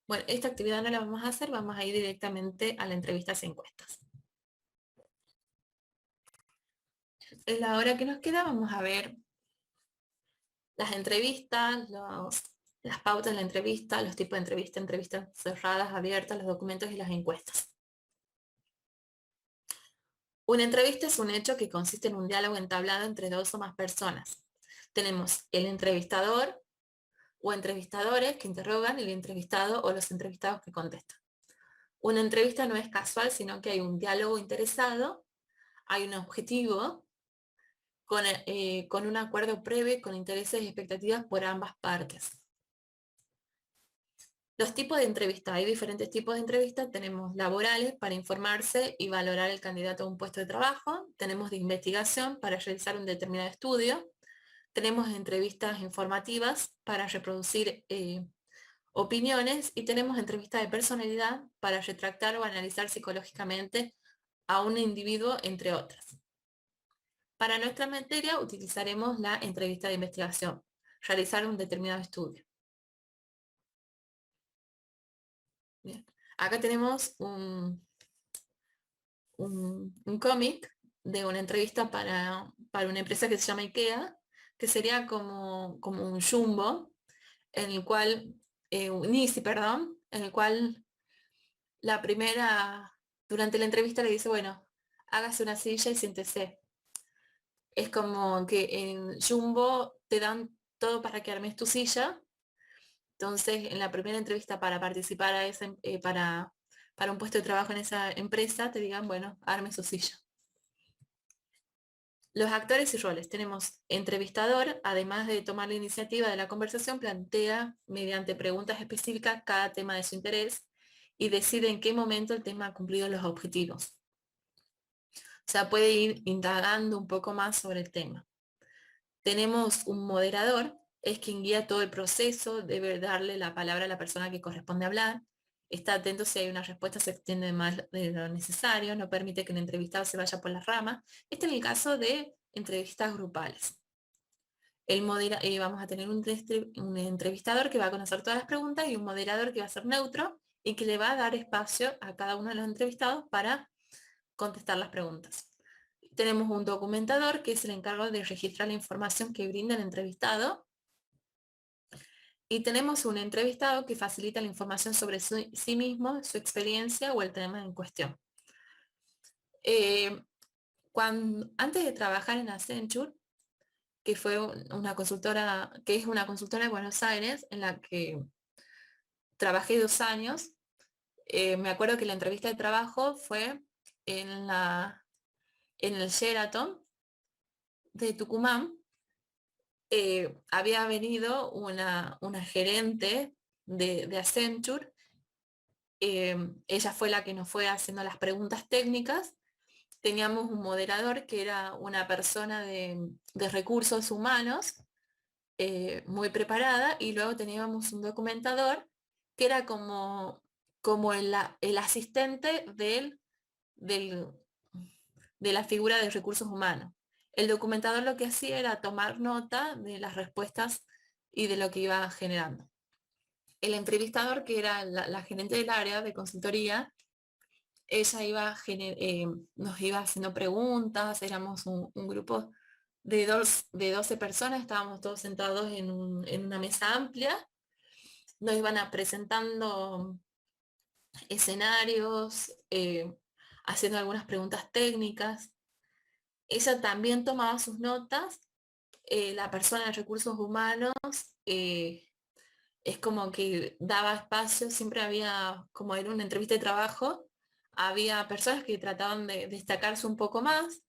Bueno, esta actividad no la vamos a hacer, vamos a ir directamente a la entrevistas y encuestas. En la hora que nos queda vamos a ver las entrevistas, las pautas de la entrevista, los tipos de entrevista, entrevistas cerradas, abiertas, los documentos y las encuestas. Una entrevista es un hecho que consiste en un diálogo entablado entre dos o más personas. Tenemos el entrevistador o entrevistadores que interrogan y el entrevistado o los entrevistados que contestan. Una entrevista no es casual, sino que hay un diálogo interesado, hay un objetivo, con un acuerdo previo, con intereses y expectativas por ambas partes. Los tipos de entrevista, hay diferentes tipos de entrevistas, tenemos laborales para informarse y valorar el candidato a un puesto de trabajo, tenemos de investigación para realizar un determinado estudio, tenemos entrevistas informativas para reproducir opiniones y tenemos entrevistas de personalidad para retractar o analizar psicológicamente a un individuo, entre otras. Para nuestra materia utilizaremos la entrevista de investigación, realizar un determinado estudio. Bien. Acá tenemos un cómic de una entrevista para una empresa que se llama IKEA, que sería como un Jumbo, en el cual, un Easy, perdón, en el cual la primera, durante la entrevista le dice, bueno, hágase una silla y siéntese. Es como que en Jumbo te dan todo para que armes tu silla. Entonces, en la primera entrevista para participar para un puesto de trabajo en esa empresa, te digan, bueno, arme su silla. Los actores y roles. Tenemos entrevistador, además de tomar la iniciativa de la conversación, plantea mediante preguntas específicas cada tema de su interés y decide en qué momento el tema ha cumplido los objetivos. O sea, puede ir indagando un poco más sobre el tema. Tenemos un moderador, es quien guía todo el proceso, debe darle la palabra a la persona que corresponde hablar, está atento si hay una respuesta, se extiende más de lo necesario, no permite que el entrevistado se vaya por las ramas. Este es el caso de entrevistas grupales. Vamos a tener un entrevistador que va a conocer todas las preguntas y un moderador que va a ser neutro y que le va a dar espacio a cada uno de los entrevistados para contestar las preguntas. Tenemos un documentador que es el encargado de registrar la información que brinda el entrevistado. Y tenemos un entrevistado que facilita la información sobre sí mismo, su experiencia o el tema en cuestión. Antes de trabajar en Accenture, que fue una consultora, que es una consultora de Buenos Aires, en la que trabajé 2 años, me acuerdo que la entrevista de trabajo fue en el Sheraton de Tucumán. Había venido una gerente de Accenture. Ella fue la que nos fue haciendo las preguntas técnicas. Teníamos un moderador que era una persona de recursos humanos, muy preparada, y luego teníamos un documentador que era como el asistente del, de la figura de recursos humanos. El documentador lo que hacía era tomar nota de las respuestas y de lo que iba generando. El entrevistador, que era la gerente del área de consultoría, ella nos iba haciendo preguntas, éramos un grupo de 12 personas, estábamos todos sentados en una mesa amplia, nos iban presentando escenarios, haciendo algunas preguntas técnicas. Ella también tomaba sus notas. La persona de recursos humanos, eh, es como que daba espacio, siempre había, como era una entrevista de trabajo, había personas que trataban de destacarse un poco más.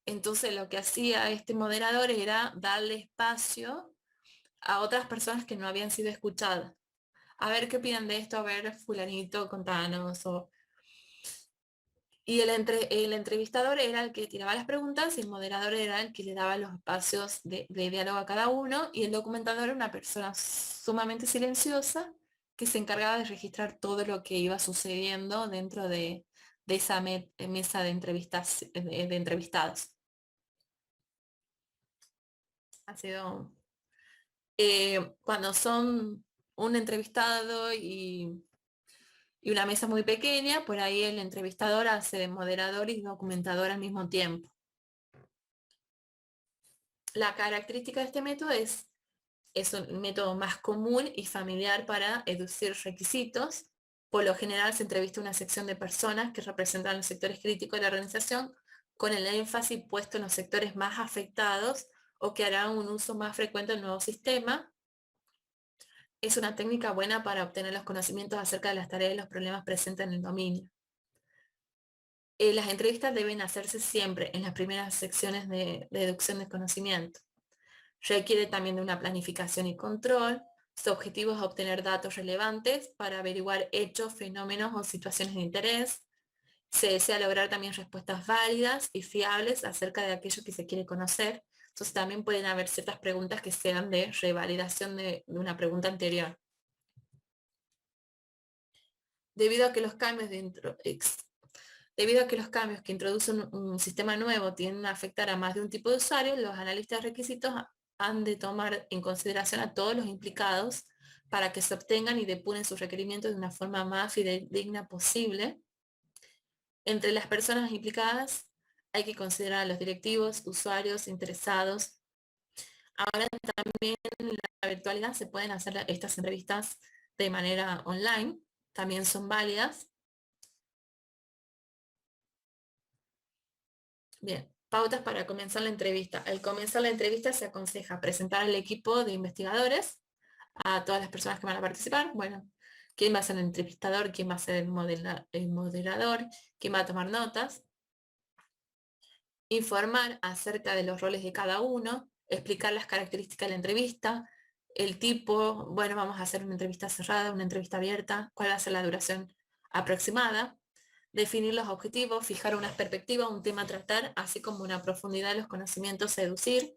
Entonces lo que hacía este moderador era darle espacio a otras personas que no habían sido escuchadas. A ver qué opinan de esto, a ver, fulanito, contanos. Y el entrevistador era el que tiraba las preguntas y el moderador era el que le daba los espacios de diálogo a cada uno, y el documentador era una persona sumamente silenciosa que se encargaba de registrar todo lo que iba sucediendo dentro de esa mesa de entrevistas, de entrevistados. Ha sido, cuando son un entrevistado y una mesa muy pequeña, por ahí el entrevistador hace de moderador y documentador al mismo tiempo. La característica de este método es un método más común y familiar para educir requisitos. Por lo general se entrevista una sección de personas que representan los sectores críticos de la organización, con el énfasis puesto en los sectores más afectados o que harán un uso más frecuente del nuevo sistema. Es una técnica buena para obtener los conocimientos acerca de las tareas y los problemas presentes en el dominio. Las entrevistas deben hacerse siempre en las primeras secciones de deducción de conocimiento. Requiere también de una planificación y control. Su objetivo es obtener datos relevantes para averiguar hechos, fenómenos o situaciones de interés. Se desea lograr también respuestas válidas y fiables acerca de aquello que se quiere conocer. Entonces también pueden haber ciertas preguntas que sean de revalidación de una pregunta anterior. Debido a que los cambios que introduce un sistema nuevo tienden a afectar a más de un tipo de usuario, los analistas de requisitos han de tomar en consideración a todos los implicados para que se obtengan y depuren sus requerimientos de una forma más fidedigna posible. Entre las personas implicadas hay que considerar a los directivos, usuarios, interesados. Ahora también en la virtualidad se pueden hacer estas entrevistas de manera online, también son válidas. Bien, pautas para comenzar la entrevista. Al comenzar la entrevista se aconseja presentar al equipo de investigadores, a todas las personas que van a participar. Bueno, quién va a ser el entrevistador, quién va a ser el moderador, quién va a tomar notas. Informar acerca de los roles de cada uno, explicar las características de la entrevista, el tipo, bueno, vamos a hacer una entrevista cerrada, una entrevista abierta, cuál va a ser la duración aproximada, definir los objetivos, fijar una perspectiva, un tema a tratar, así como una profundidad de los conocimientos, seducir.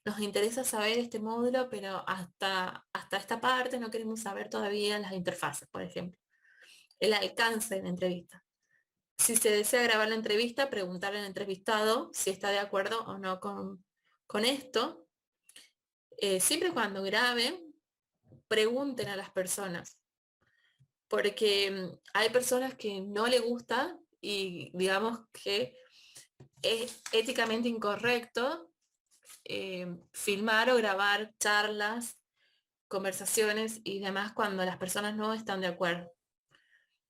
Nos interesa saber este módulo, pero hasta esta parte no queremos saber todavía las interfaces, por ejemplo. El alcance de la entrevista. Si se desea grabar la entrevista, preguntarle al entrevistado si está de acuerdo o no con esto. Siempre cuando graben, pregunten a las personas, porque hay personas que no le gusta y digamos que es éticamente incorrecto filmar o grabar charlas, conversaciones y demás cuando las personas no están de acuerdo.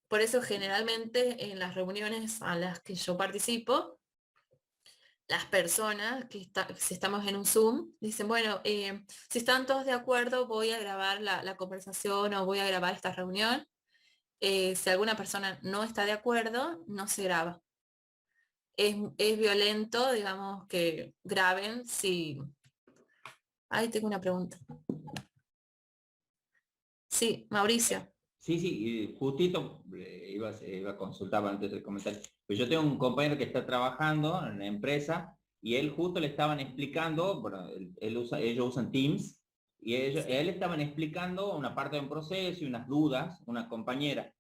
Por eso generalmente en las reuniones a las que yo participo, las personas si estamos en un Zoom, dicen, bueno, si están todos de acuerdo, voy a grabar la conversación o voy a grabar esta reunión. Si alguna persona no está de acuerdo, no se graba. Es violento, digamos, que graben si... Ahí tengo una pregunta. Sí, Mauricio. Sí, sí, justito iba a consultar antes del comentario. Pues yo tengo un compañero que está trabajando en una empresa y él justo le estaban explicando, bueno, ellos usan Teams, y él estaban explicando una parte de un proceso y unas dudas, una compañera.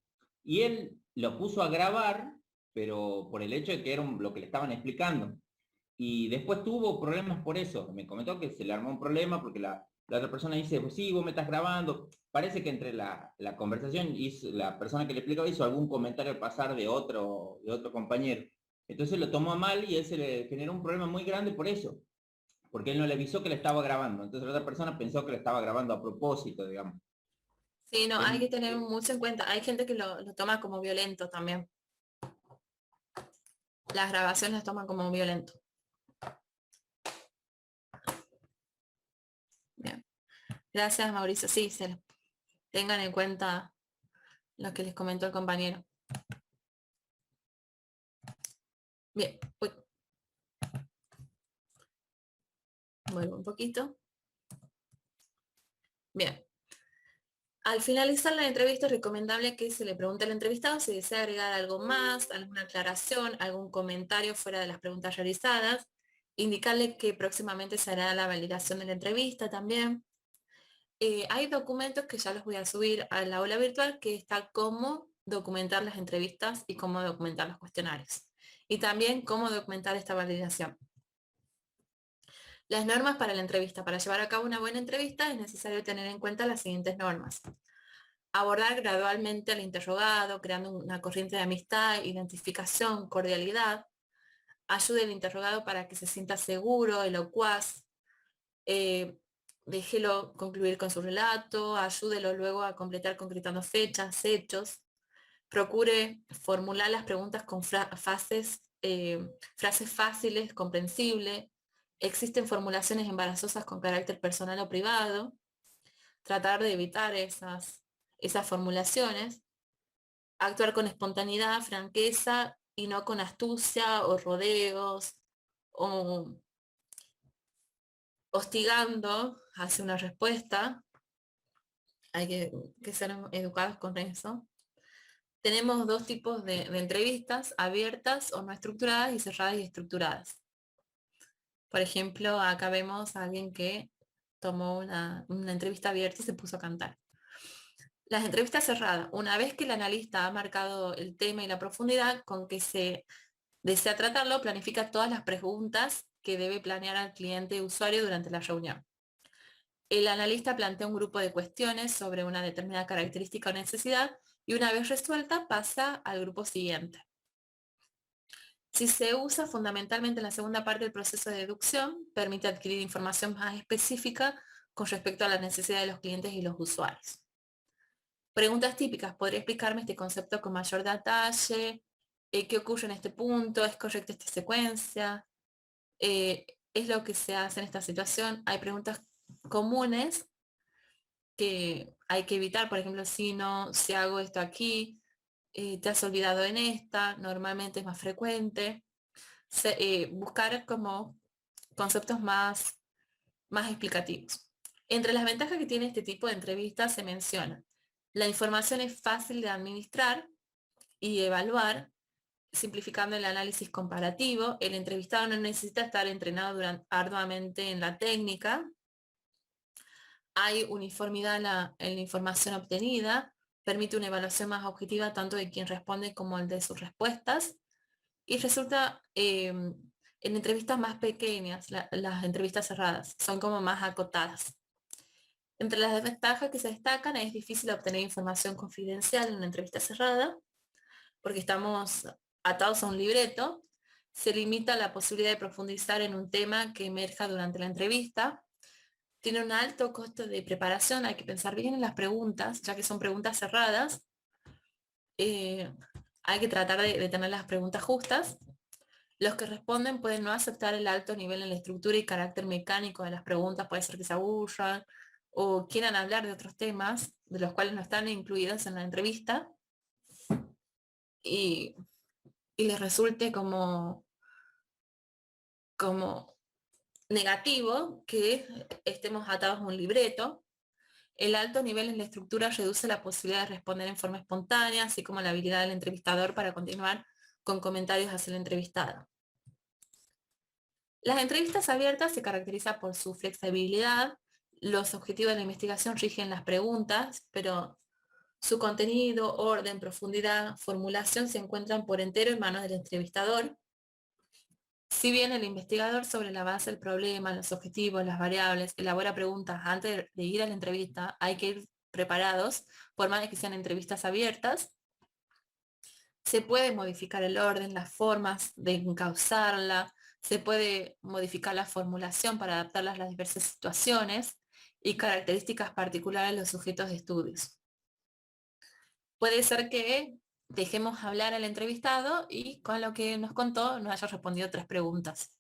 Y él lo puso a grabar, pero por el hecho de que era lo que le estaban explicando. Y después tuvo problemas por eso. Me comentó que se le armó un problema porque la otra persona dice, pues sí, vos me estás grabando. Parece que entre la conversación la persona que le explicaba hizo algún comentario al pasar de otro compañero. Entonces lo tomó a mal y él se le generó un problema muy grande por eso, porque él no le avisó que le estaba grabando. Entonces la otra persona pensó que le estaba grabando a propósito, digamos. Sí, no, Es, hay que tener mucho en cuenta. Hay gente que lo toma como violento también. Las grabaciones las toman como violento. Bien. Gracias, Mauricio. Sí, tengan en cuenta lo que les comentó el compañero. Bien, uy, vuelvo un poquito. Bien. Al finalizar la entrevista es recomendable que se le pregunte al entrevistado si desea agregar algo más, alguna aclaración, algún comentario fuera de las preguntas realizadas, indicarle que próximamente se hará la validación de la entrevista también. Hay documentos que ya los voy a subir al aula virtual que está cómo documentar las entrevistas y cómo documentar los cuestionarios. Y también cómo documentar esta validación. Las normas para la entrevista. Para llevar a cabo una buena entrevista es necesario tener en cuenta las siguientes normas. Abordar gradualmente al interrogado, creando una corriente de amistad, identificación, cordialidad. Ayude al interrogado para que se sienta seguro, locuaz. Déjelo concluir con su relato, ayúdelo luego a completar concretando fechas, hechos. Procure formular las preguntas con frases fáciles, comprensibles. Existen formulaciones embarazosas con carácter personal o privado. tratar de evitar esas formulaciones, actuar con espontaneidad, franqueza y no con astucia o rodeos o hostigando hacia una respuesta. Hay que ser educados con eso. Tenemos dos tipos de entrevistas, abiertas o no estructuradas y cerradas y estructuradas. Por ejemplo, acá vemos a alguien que tomó una entrevista abierta y se puso a cantar. Las entrevistas cerradas, una vez que el analista ha marcado el tema y la profundidad con que se desea tratarlo, planifica todas las preguntas que debe planear al cliente y usuario durante la reunión. El analista plantea un grupo de cuestiones sobre una determinada característica o necesidad y una vez resuelta pasa al grupo siguiente. Si se usa fundamentalmente en la segunda parte del proceso de deducción, permite adquirir información más específica con respecto a la necesidad de los clientes y los usuarios. Preguntas típicas. ¿Podría explicarme este concepto con mayor detalle? ¿Qué ocurre en este punto? ¿Es correcta esta secuencia? ¿Es lo que se hace en esta situación? Hay preguntas comunes que hay que evitar. Por ejemplo, si hago esto aquí, te has olvidado en esta, normalmente es más frecuente. Buscar como conceptos más explicativos. Entre las ventajas que tiene este tipo de entrevistas se menciona: la información es fácil de administrar y evaluar, simplificando el análisis comparativo. El entrevistado no necesita estar entrenado arduamente en la técnica. Hay uniformidad en la información obtenida, permite una evaluación más objetiva tanto de quien responde como el de sus respuestas, y resulta en entrevistas más pequeñas, las entrevistas cerradas, son como más acotadas. Entre las desventajas que se destacan, es difícil obtener información confidencial en una entrevista cerrada, porque estamos atados a un libreto. Se limita la posibilidad de profundizar en un tema que emerja durante la entrevista. Tiene un alto costo de preparación, hay que pensar bien en las preguntas, ya que son preguntas cerradas. Hay que tratar de tener las preguntas justas. Los que responden pueden no aceptar el alto nivel en la estructura y carácter mecánico de las preguntas, puede ser que se aburran o quieran hablar de otros temas de los cuales no están incluidos en la entrevista y, y les resulte como negativo que estemos atados a un libreto. El alto nivel en la estructura reduce la posibilidad de responder en forma espontánea, así como la habilidad del entrevistador para continuar con comentarios hacia el entrevistado. Las entrevistas abiertas se caracterizan por su flexibilidad. Los objetivos de la investigación rigen las preguntas, pero su contenido, orden, profundidad, formulación se encuentran por entero en manos del entrevistador. Si bien el investigador, sobre la base del problema, los objetivos, las variables, elabora preguntas antes de ir a la entrevista, hay que ir preparados, por más de que sean entrevistas abiertas. Se puede modificar el orden, las formas de encauzarla, se puede modificar la formulación para adaptarlas a las diversas situaciones y características particulares de los sujetos de estudios. Puede ser que dejemos hablar al entrevistado y con lo que nos contó nos haya respondido 3 preguntas.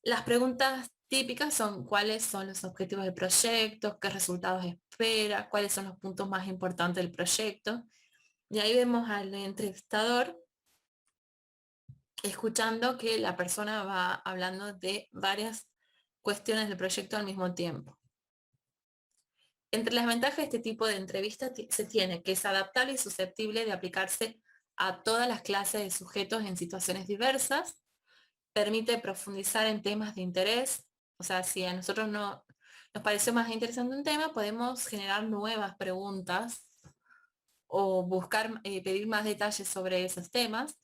Las preguntas típicas son: ¿cuáles son los objetivos del proyecto? ¿Qué resultados espera? ¿Cuáles son los puntos más importantes del proyecto? Y ahí vemos al entrevistador escuchando que la persona va hablando de varias cuestiones del proyecto al mismo tiempo. Entre las ventajas de este tipo de entrevista se tiene que es adaptable y susceptible de aplicarse a todas las clases de sujetos en situaciones diversas, permite profundizar en temas de interés, o sea, si a nosotros no nos pareció más interesante un tema, podemos generar nuevas preguntas o buscar, pedir más detalles sobre esos temas.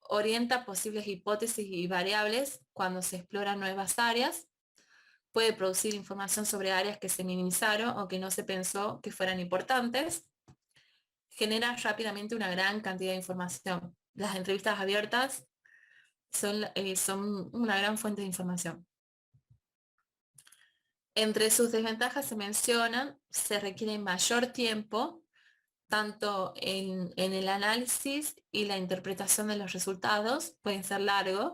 Orienta posibles hipótesis y variables cuando se exploran nuevas áreas. Puede producir información sobre áreas que se minimizaron o que no se pensó que fueran importantes. Genera rápidamente una gran cantidad de información. Las entrevistas abiertas son una gran fuente de información. Entre sus desventajas se mencionan: se requiere mayor tiempo, tanto en el análisis y la interpretación de los resultados, pueden ser largos.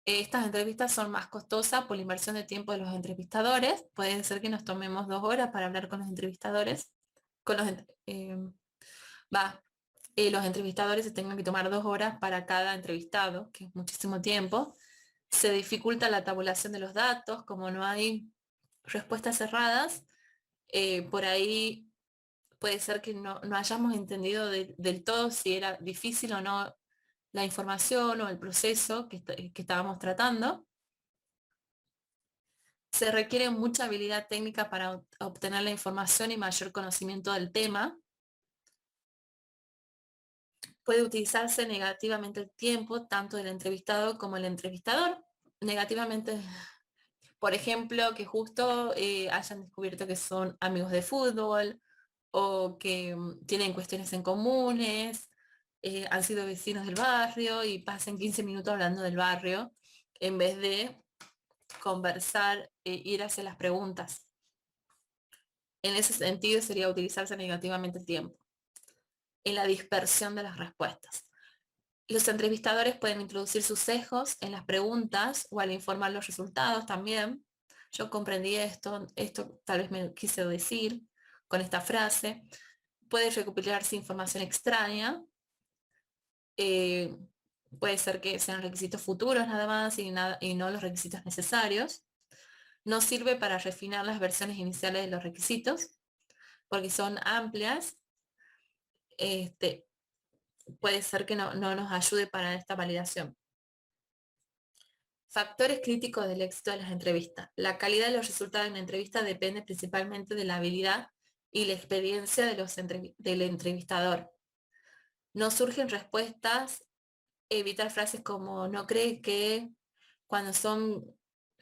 Estas entrevistas son más costosas por la inversión de tiempo de los entrevistadores. Puede ser que nos tomemos 2 horas para hablar con los entrevistadores. Con los, va, los entrevistadores se tengan que tomar 2 horas para cada entrevistado, que es muchísimo tiempo. Se dificulta la tabulación de los datos, como no hay respuestas cerradas, por ahí puede ser que no hayamos entendido del todo si era difícil o no la información o el proceso que estábamos tratando. Se requiere mucha habilidad técnica para obtener la información y mayor conocimiento del tema. Puede utilizarse negativamente el tiempo, tanto del entrevistado como el entrevistador. Negativamente, por ejemplo, que justo hayan descubierto que son amigos de fútbol o que tienen cuestiones en comunes, han sido vecinos del barrio y pasen 15 minutos hablando del barrio en vez de conversar, ir hacia las preguntas. En ese sentido sería utilizarse negativamente el tiempo. En la dispersión de las respuestas. Los entrevistadores pueden introducir sus sesgos en las preguntas o al informar los resultados también. Yo comprendí esto tal vez me quise decir con esta frase. Puede recopilarse información extraña. Puede ser que sean requisitos futuros nada más y no los requisitos necesarios. No sirve para refinar las versiones iniciales de los requisitos porque son amplias. Puede ser que no nos ayude para esta validación. Factores críticos del éxito de las entrevistas. La calidad de los resultados de una entrevista depende principalmente de la habilidad y la experiencia del entrevistador. No surgen respuestas, evitar frases como no cree que cuando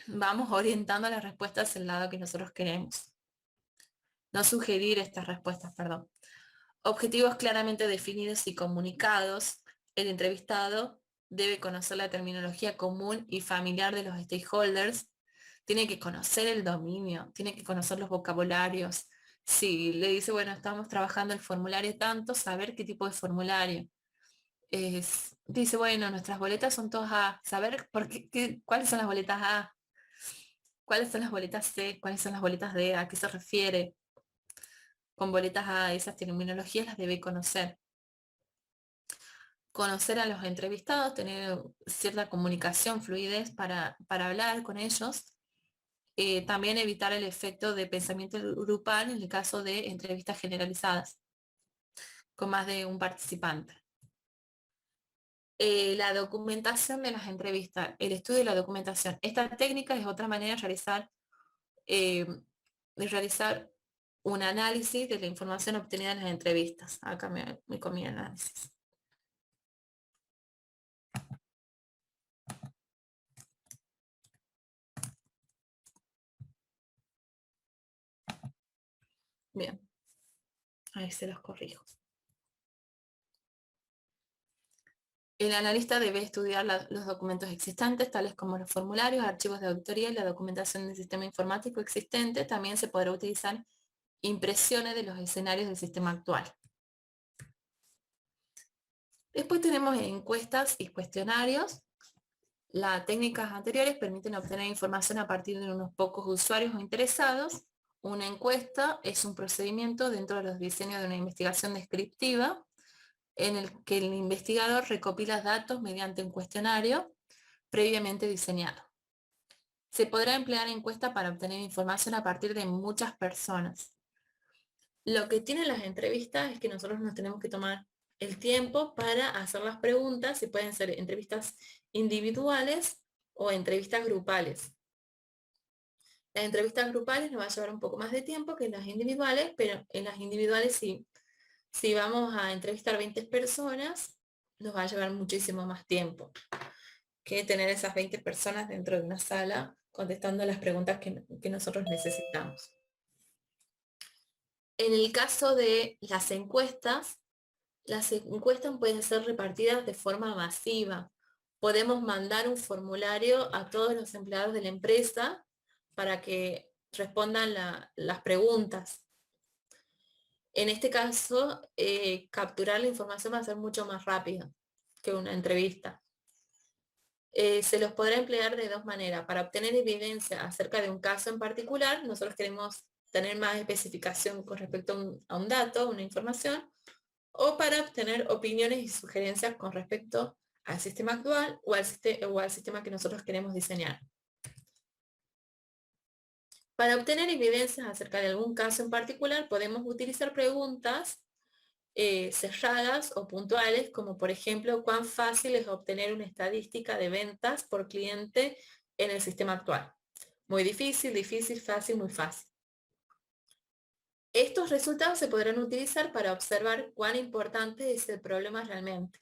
vamos orientando las respuestas al lado que nosotros queremos. No sugerir estas respuestas, perdón. Objetivos claramente definidos y comunicados. El entrevistado debe conocer la terminología común y familiar de los stakeholders. Tiene que conocer el dominio, tiene que conocer los vocabularios. Si le dice, bueno, estamos trabajando el formulario tanto, saber qué tipo de formulario. Dice, bueno, nuestras boletas son todas A. Saber cuáles son las boletas A, cuáles son las boletas C, cuáles son las boletas D, a qué se refiere. Con boletas A, esas terminologías las debe conocer. Conocer a los entrevistados, tener cierta comunicación, fluidez para hablar con ellos. También evitar el efecto de pensamiento grupal en el caso de entrevistas generalizadas, con más de un participante. La documentación de las entrevistas, el estudio de la documentación. Esta técnica es otra manera eh, de realizar un análisis de la información obtenida en las entrevistas. Acá me comí el análisis. Bien, ahí se los corrijo. El analista debe estudiar los documentos existentes, tales como los formularios, archivos de auditoría y la documentación del sistema informático existente. También se podrá utilizar impresiones de los escenarios del sistema actual. Después tenemos encuestas y cuestionarios. Las técnicas anteriores permiten obtener información a partir de unos pocos usuarios o interesados. Una encuesta es un procedimiento dentro de los diseños de una investigación descriptiva en el que el investigador recopila datos mediante un cuestionario previamente diseñado. Se podrá emplear encuesta para obtener información a partir de muchas personas. Lo que tienen las entrevistas es que nosotros nos tenemos que tomar el tiempo para hacer las preguntas, y pueden ser entrevistas individuales o entrevistas grupales. Las entrevistas grupales nos va a llevar un poco más de tiempo que las individuales, pero en las individuales si vamos a entrevistar 20 personas, nos va a llevar muchísimo más tiempo que tener esas 20 personas dentro de una sala contestando las preguntas que nosotros necesitamos. En el caso de las encuestas pueden ser repartidas de forma masiva. Podemos mandar un formulario a todos los empleados de la empresa para que respondan las preguntas. En este caso, capturar la información va a ser mucho más rápido que una entrevista. se los podrá emplear de dos maneras. Para obtener evidencia acerca de un caso en particular, nosotros queremos tener más especificación con respecto a un dato, una información, o para obtener opiniones y sugerencias con respecto al sistema actual o al sistema que nosotros queremos diseñar. Para obtener evidencias acerca de algún caso en particular, podemos utilizar preguntas cerradas o puntuales, como por ejemplo, ¿cuán fácil es obtener una estadística de ventas por cliente en el sistema actual? Muy difícil, difícil, fácil, muy fácil. Estos resultados se podrán utilizar para observar cuán importante es el problema realmente.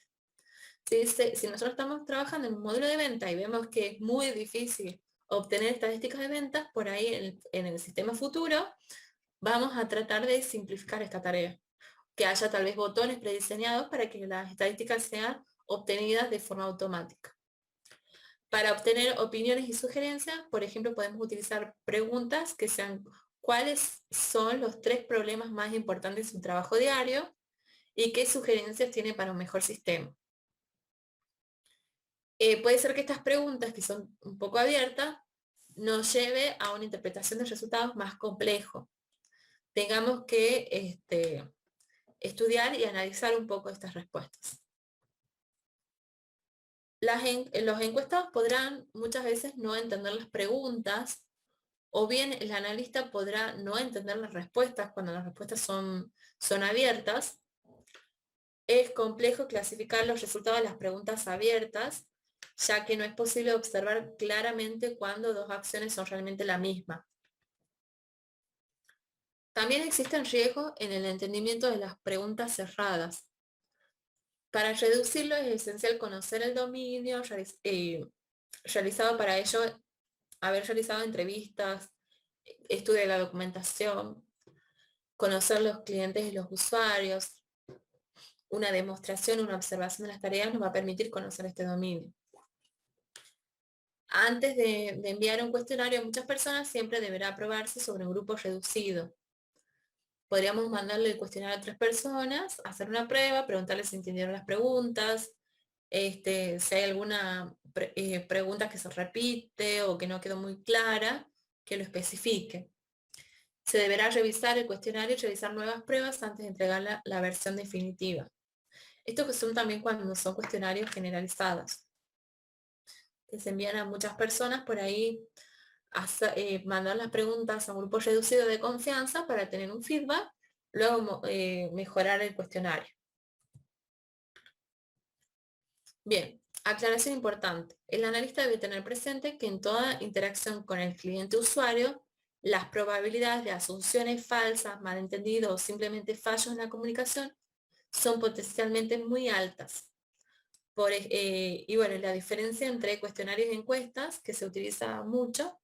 Si nosotros estamos trabajando en un módulo de venta y vemos que es muy difícil obtener estadísticas de ventas, por ahí en el sistema futuro vamos a tratar de simplificar esta tarea. Que haya tal vez botones prediseñados para que las estadísticas sean obtenidas de forma automática. Para obtener opiniones y sugerencias, por ejemplo, podemos utilizar preguntas que sean cuáles son los 3 problemas más importantes en su trabajo diario y qué sugerencias tiene para un mejor sistema. Puede ser que estas preguntas, que son un poco abiertas, nos lleve a una interpretación de resultados más complejo. Tengamos que estudiar y analizar un poco estas respuestas. Los encuestados podrán muchas veces no entender las preguntas, o bien el analista podrá no entender las respuestas cuando las respuestas son abiertas. Es complejo clasificar los resultados de las preguntas abiertas, ya que no es posible observar claramente cuándo dos acciones son realmente la misma. También existen riesgos en el entendimiento de las preguntas cerradas. Para reducirlo es esencial conocer el dominio, realizado para ello, haber realizado entrevistas, estudio de la documentación, conocer los clientes y los usuarios. Una demostración, una observación de las tareas nos va a permitir conocer este dominio. Antes de enviar un cuestionario a muchas personas, siempre deberá aprobarse sobre un grupo reducido. Podríamos mandarle el cuestionario a 3 personas, hacer una prueba, preguntarles si entendieron las preguntas, si hay alguna pregunta que se repite o que no quedó muy clara, que lo especifique. Se deberá revisar el cuestionario y revisar nuevas pruebas antes de entregar la versión definitiva. Esto que son también cuando son cuestionarios generalizados, que se envían a muchas personas, por ahí mandar las preguntas a un grupo reducido de confianza para tener un feedback, luego mejorar el cuestionario. Bien, aclaración importante. El analista debe tener presente que en toda interacción con el cliente usuario, las probabilidades de asunciones falsas, malentendidos o simplemente fallos en la comunicación son potencialmente muy altas. Y bueno, la diferencia entre cuestionarios y encuestas, que se utiliza mucho.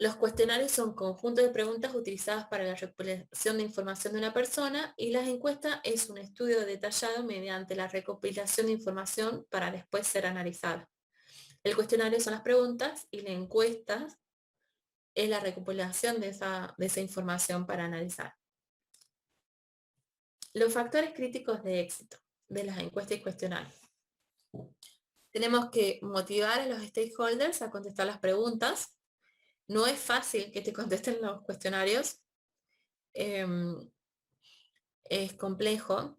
Los cuestionarios son conjuntos de preguntas utilizadas para la recopilación de información de una persona, y las encuestas es un estudio detallado mediante la recopilación de información para después ser analizada. El cuestionario son las preguntas y la encuesta es la recopilación de esa información para analizar. Los factores críticos de éxito de las encuestas y cuestionarios. Tenemos que motivar a los stakeholders a contestar las preguntas. No es fácil que te contesten los cuestionarios. Es complejo.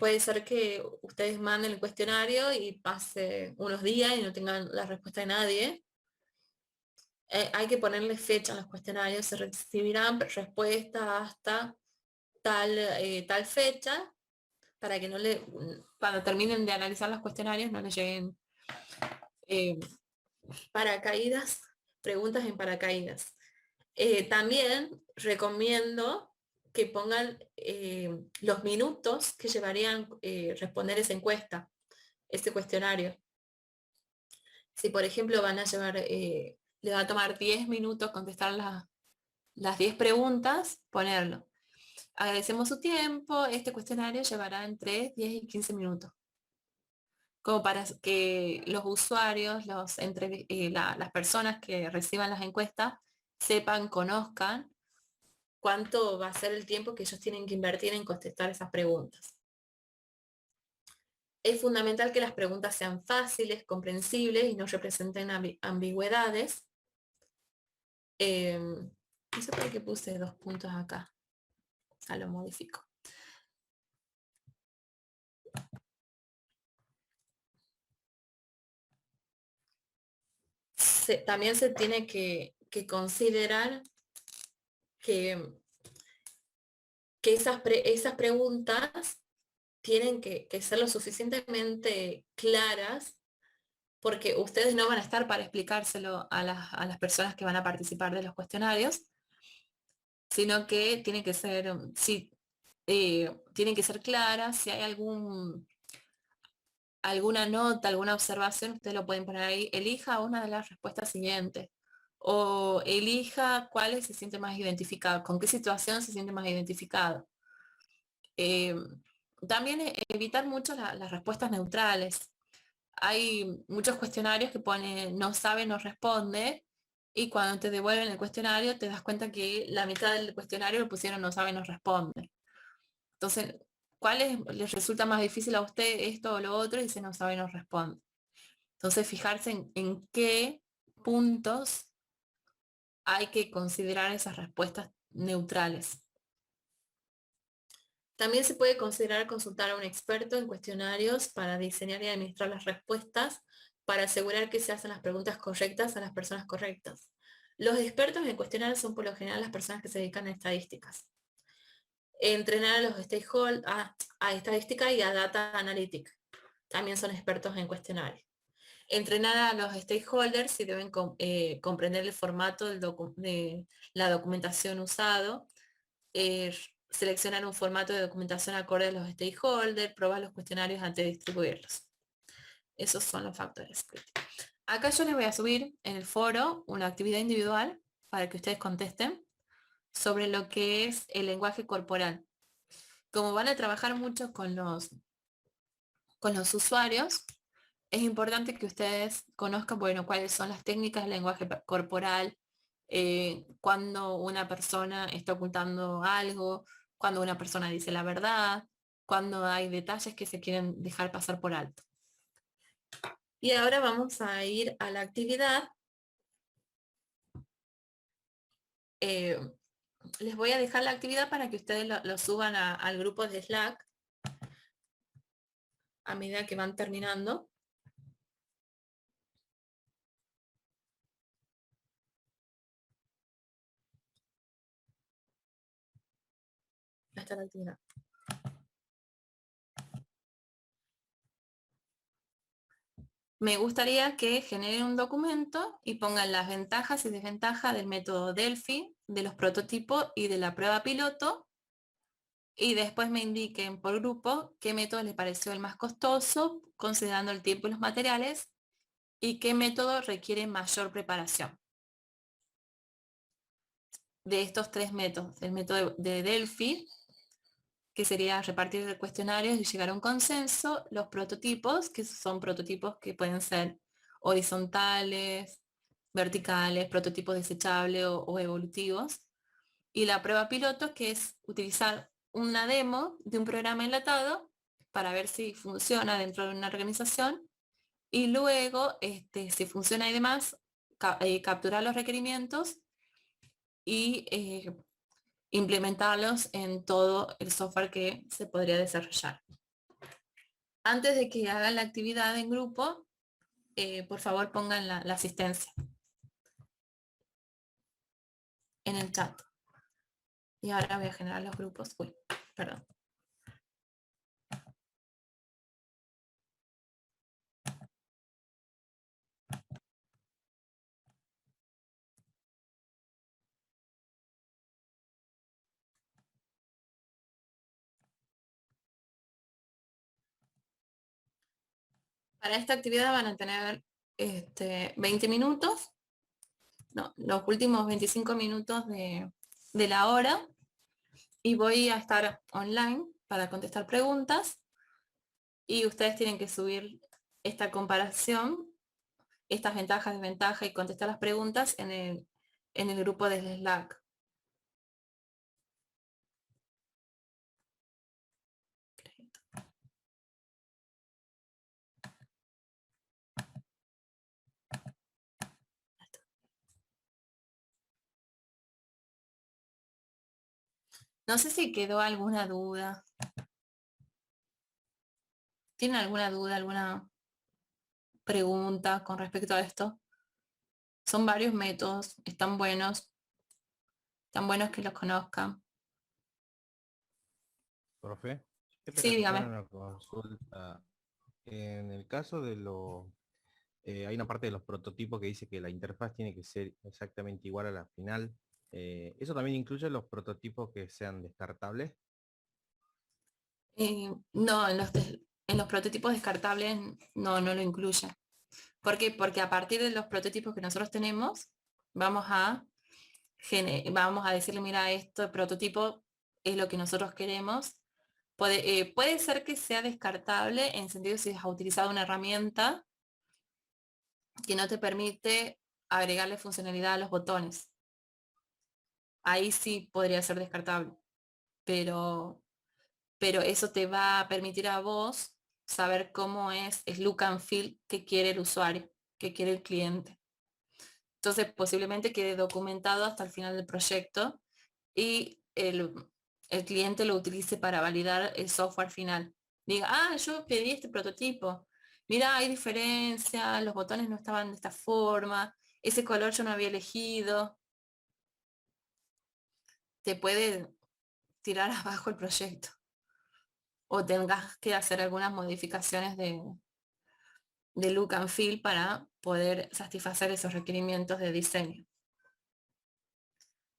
Puede ser que ustedes manden el cuestionario y pase unos días y no tengan la respuesta de nadie. Hay que ponerle fecha a los cuestionarios. Se recibirán respuestas hasta tal fecha, para que cuando terminen de analizar los cuestionarios no les lleguen paracaídas, preguntas en paracaídas. También recomiendo que pongan los minutos que llevarían responder esa encuesta, ese cuestionario. Si por ejemplo van a llevar, le va a tomar 10 minutos contestar las 10 preguntas, ponerlo. Agradecemos su tiempo, este cuestionario llevará entre 10 y 15 minutos. Como para que los usuarios, las personas que reciban las encuestas, sepan, conozcan cuánto va a ser el tiempo que ellos tienen que invertir en contestar esas preguntas. Es fundamental que las preguntas sean fáciles, comprensibles y no representen ambigüedades. No sé por qué puse 2 puntos acá. Ya lo modifico. También se tiene que considerar que esas preguntas tienen que ser lo suficientemente claras, porque ustedes no van a estar para explicárselo a las personas que van a participar de los cuestionarios, sino que tienen que ser, sí, tienen que ser claras. Si hay alguna nota, alguna observación, ustedes lo pueden poner ahí: elija una de las respuestas siguientes, o elija cuál se siente más identificado, con qué situación se siente más identificado. Eh, También evitar mucho las respuestas neutrales. Hay muchos cuestionarios que ponen no sabe, no responde, y cuando te devuelven el cuestionario te das cuenta que la mitad del cuestionario lo pusieron no sabe, no responde. Entonces, les resulta más difícil a usted, esto o lo otro? Y dice no sabe, no responde. Entonces, fijarse en qué puntos hay que considerar esas respuestas neutrales. También se puede considerar consultar a un experto en cuestionarios para diseñar y administrar las respuestas, para asegurar que se hacen las preguntas correctas a las personas correctas. Los expertos en cuestionarios son por lo general las personas que se dedican a estadísticas. Entrenar a los stakeholders, a estadística y a data analytics. También son expertos en cuestionarios. Entrenar a los stakeholders si deben comprender el formato de la documentación usado, eh, seleccionar un formato de documentación acorde a los stakeholders, probar los cuestionarios antes de distribuirlos. Esos son los factores críticos. Acá yo les voy a subir en el foro una actividad individual para que ustedes contesten sobre lo que es el lenguaje corporal. Como van a trabajar mucho con los usuarios, es importante que ustedes conozcan, bueno, cuáles son las técnicas del lenguaje corporal, cuando una persona está ocultando algo, cuando una persona dice la verdad, cuando hay detalles que se quieren dejar pasar por alto. Y ahora vamos a ir a la actividad. Eh, Les voy a dejar la actividad para que ustedes lo suban al grupo de Slack a medida que van terminando. Ahí está la actividad. Me gustaría que generen un documento y pongan las ventajas y desventajas del método Delphi, de los prototipos y de la prueba piloto, y después me indiquen por grupo qué método les pareció el más costoso, considerando el tiempo y los materiales, y qué método requiere mayor preparación. De estos 3 métodos, el método de Delphi, que sería repartir cuestionarios y llegar a un consenso; los prototipos, que son prototipos que pueden ser horizontales, verticales, prototipos desechables o evolutivos; y la prueba piloto, que es utilizar una demo de un programa enlatado para ver si funciona dentro de una organización, y luego, si funciona y demás, capturar los requerimientos y implementarlos en todo el software que se podría desarrollar. Antes de que hagan la actividad en grupo, por favor pongan la asistencia en el chat. Y ahora voy a generar los grupos. Uy, perdón. Para esta actividad van a tener 20 minutos, no, los últimos 25 minutos de la hora, y voy a estar online para contestar preguntas, y ustedes tienen que subir esta comparación, estas ventajas, desventajas, y contestar las preguntas en el grupo de Slack. No sé si quedó alguna duda. ¿Tienen alguna duda, alguna pregunta con respecto a esto? Son varios métodos, están buenos que los conozcan. Profe, Sí, quería hacer dígame. una consulta. En el caso de hay una parte de los prototipos que dice que la interfaz tiene que ser exactamente igual a la final. ¿Eso también incluye los prototipos que sean descartables? No, en los prototipos descartables no lo incluye. ¿Por qué? Porque a partir de los prototipos que nosotros tenemos, vamos a decirle, mira, este prototipo es lo que nosotros queremos. Puede ser que sea descartable en sentido si has utilizado una herramienta que no te permite agregarle funcionalidad a los botones. Ahí sí podría ser descartable, pero, pero eso te va a permitir a vos saber cómo es el look and feel que quiere el usuario, que quiere el cliente. Entonces posiblemente quede documentado hasta el final del proyecto y el cliente lo utilice para validar el software final. Diga, yo pedí este prototipo. Mira, hay diferencia, los botones no estaban de esta forma, ese color yo no había elegido. Te puede tirar abajo el proyecto o tengas que hacer algunas modificaciones de look and feel para poder satisfacer esos requerimientos de diseño.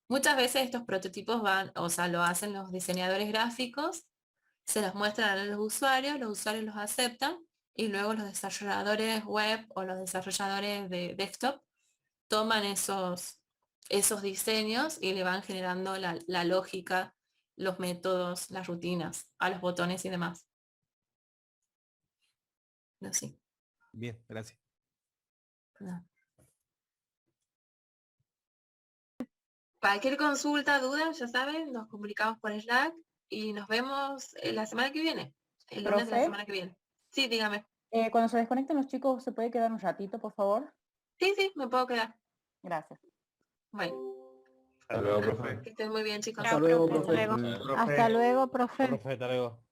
Muchas veces estos prototipos lo hacen los diseñadores gráficos, se los muestran a los usuarios los aceptan y luego los desarrolladores web o los desarrolladores de desktop toman esos diseños y le van generando la lógica, los métodos, las rutinas a los botones y demás. No, sí. Bien, gracias. No. Cualquier consulta, duda, ya saben, nos comunicamos por Slack y nos vemos la semana que viene, el lunes de la Profe, semana que viene. Sí, dígame. cuando se desconecten los chicos, ¿se puede quedar un ratito, por favor? Sí, me puedo quedar. Gracias. Bueno, Hasta luego, profe. que estén muy bien, chicos. Hasta luego, Hasta profe. luego. Hasta luego, profe. Profe, hasta luego.